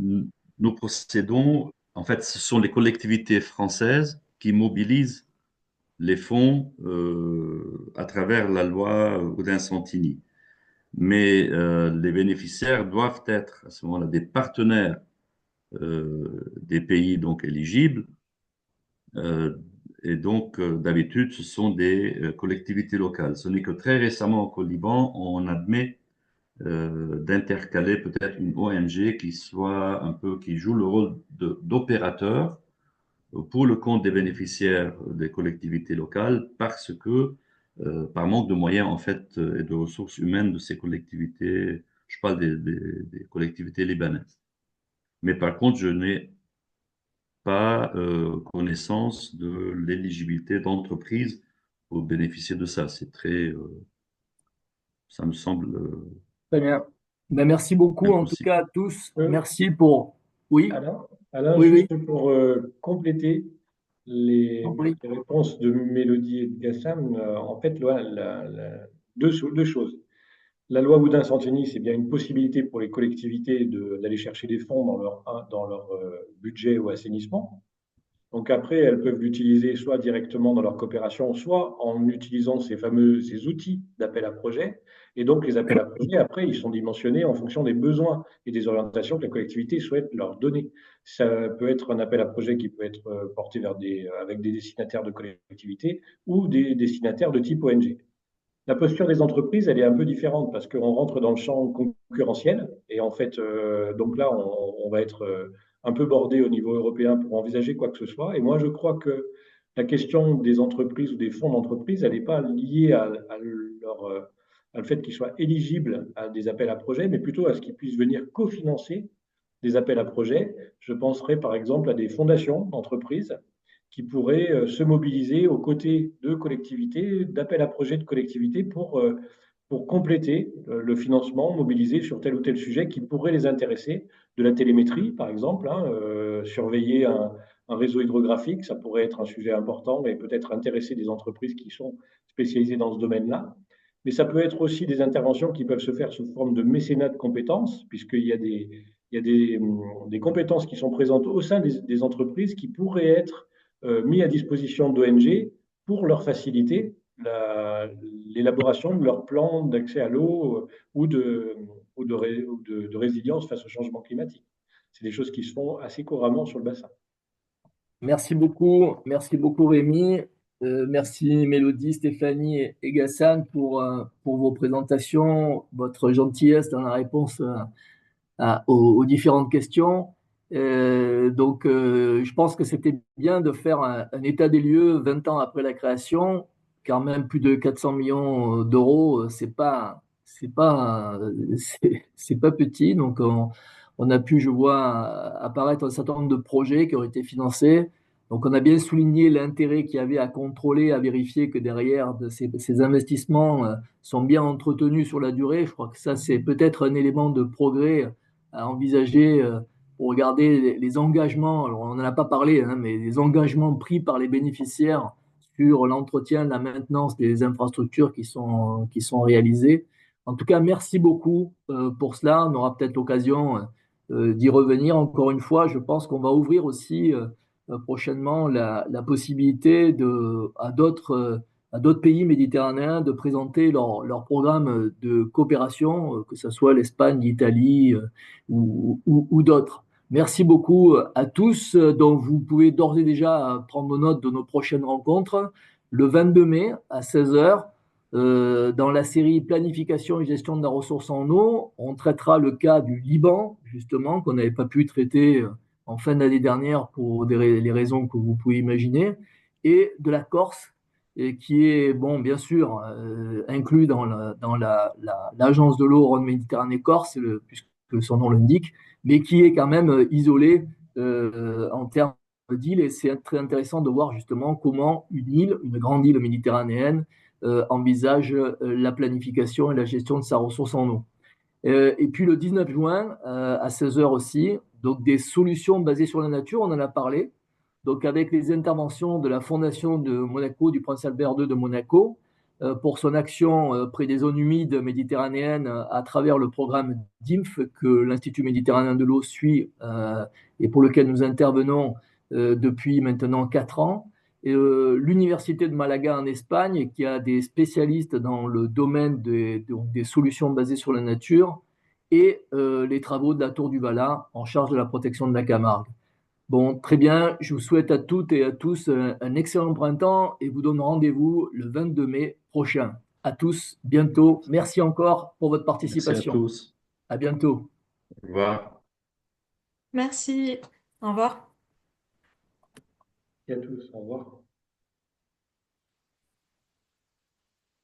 Speaker 6: nous procédons, en fait, ce sont les collectivités françaises qui mobilisent les fonds à travers la loi Oudin-Santini. Mais les bénéficiaires doivent être à ce moment-là des partenaires des pays donc éligibles. Euh, Et donc, d'habitude, ce sont des collectivités locales. Ce n'est que très récemment qu'au Liban, on admet d'intercaler peut-être une ONG qui soit un peu, qui joue le rôle d'opérateur pour le compte des bénéficiaires des collectivités locales parce que, par manque de moyens, en fait, et de ressources humaines de ces collectivités, je parle des collectivités libanaises. Mais par contre, je n'ai pas connaissance de l'éligibilité d'entreprises pour bénéficier de ça. C'est très, ça me semble
Speaker 2: Très bien. Ben, merci beaucoup en tout
Speaker 6: impossible.
Speaker 2: cas à tous.
Speaker 3: Euh,
Speaker 2: Merci pour... Oui,
Speaker 3: Alain,
Speaker 2: oui, oui.
Speaker 3: juste pour compléter
Speaker 2: Oui.
Speaker 3: les réponses de Mélodie et de Gassam, en fait, deux choses. La loi Oudin-Santini, c'est bien une possibilité pour les collectivités d'aller chercher des fonds dans leur budget au assainissement. Donc après, elles peuvent l'utiliser soit directement dans leur coopération, soit en utilisant ces outils d'appel à projet. Et donc les appels à projet, après, ils sont dimensionnés en fonction des besoins et des orientations que la collectivité souhaite leur donner. Ça peut être un appel à projet qui peut être porté avec des destinataires de collectivités ou des destinataires de type ONG. La posture des entreprises, elle est un peu différente parce qu'on rentre dans le champ concurrentiel et en fait, donc là, on va être un peu bordé au niveau européen pour envisager quoi que ce soit. Et moi, je crois que la question des entreprises ou des fonds d'entreprise, elle n'est pas liée à le fait qu'ils soient éligibles à des appels à projets, mais plutôt à ce qu'ils puissent venir cofinancer des appels à projets. Je penserai par exemple à des fondations d'entreprises qui pourraient se mobiliser aux côtés de collectivités, d'appels à projets de collectivités pour compléter le financement mobilisé sur tel ou tel sujet qui pourrait les intéresser. De la télémétrie, par exemple, hein, surveiller un réseau hydrographique, ça pourrait être un sujet important et peut-être intéresser des entreprises qui sont spécialisées dans ce domaine-là. Mais ça peut être aussi des interventions qui peuvent se faire sous forme de mécénat de compétences, puisqu'il y a des compétences qui sont présentes au sein des entreprises qui pourraient être mis à disposition d'ONG pour leur faciliter l'élaboration de leur plan d'accès à l'eau ou de résilience face au changement climatique. C'est des choses qui se font assez couramment sur le bassin.
Speaker 2: Merci beaucoup Rémi. Merci Mélodie, Stéphanie et Gassan pour vos présentations, votre gentillesse dans la réponse aux différentes questions. Je pense que c'était bien de faire un état des lieux 20 ans après la création, car même plus de 400 millions d'euros, c'est pas petit. Donc, on a pu, je vois, apparaître un certain nombre de projets qui ont été financés. Donc, on a bien souligné l'intérêt qu'il y avait à contrôler, à vérifier que derrière ces investissements sont bien entretenus sur la durée. Je crois que ça, c'est peut-être un élément de progrès à envisager pour regarder les engagements. Alors, on n'en a pas parlé, hein, mais les engagements pris par les bénéficiaires sur l'entretien, la maintenance des infrastructures qui sont réalisées. En tout cas, merci beaucoup pour cela. On aura peut-être l'occasion d'y revenir encore une fois. Je pense qu'on va ouvrir aussi prochainement la possibilité à d'autres pays méditerranéens de présenter leur programme de coopération, que ce soit l'Espagne, l'Italie ou d'autres. Merci beaucoup à tous. Donc, vous pouvez d'ores et déjà prendre note de nos prochaines rencontres. Le 22 mai à 16 heures, dans la série Planification et gestion de la ressource en eau, on traitera le cas du Liban, justement, qu'on n'avait pas pu traiter en fin d'année dernière pour les raisons que vous pouvez imaginer, et de la Corse, et qui est, bon, bien sûr, inclus dans l'agence de l'eau Rhône-Méditerranée Corse, puisque son nom l'indique, mais qui est quand même isolé en termes d'île. Et c'est très intéressant de voir justement comment une grande île méditerranéenne, envisage la planification et la gestion de sa ressource en eau. Et puis le 19 juin, à 16 heures aussi, donc des solutions basées sur la nature, on en a parlé. Donc avec les interventions de la Fondation de Monaco, du Prince Albert II de Monaco, pour son action près des zones humides méditerranéennes à travers le programme DIMF que l'Institut méditerranéen de l'eau suit et pour lequel nous intervenons depuis maintenant 4 ans. Et l'Université de Malaga en Espagne, qui a des spécialistes dans le domaine des solutions basées sur la nature, et les travaux de la Tour du Valat en charge de la protection de la Camargue. Bon, très bien. Je vous souhaite à toutes et à tous un excellent printemps et vous donne rendez-vous le 22 mai prochain. À tous, bientôt. Merci encore pour votre
Speaker 6: Merci à
Speaker 2: participation.
Speaker 6: tous.
Speaker 2: À bientôt.
Speaker 6: Au revoir.
Speaker 4: Merci. Au revoir.
Speaker 3: Et à tous, au revoir.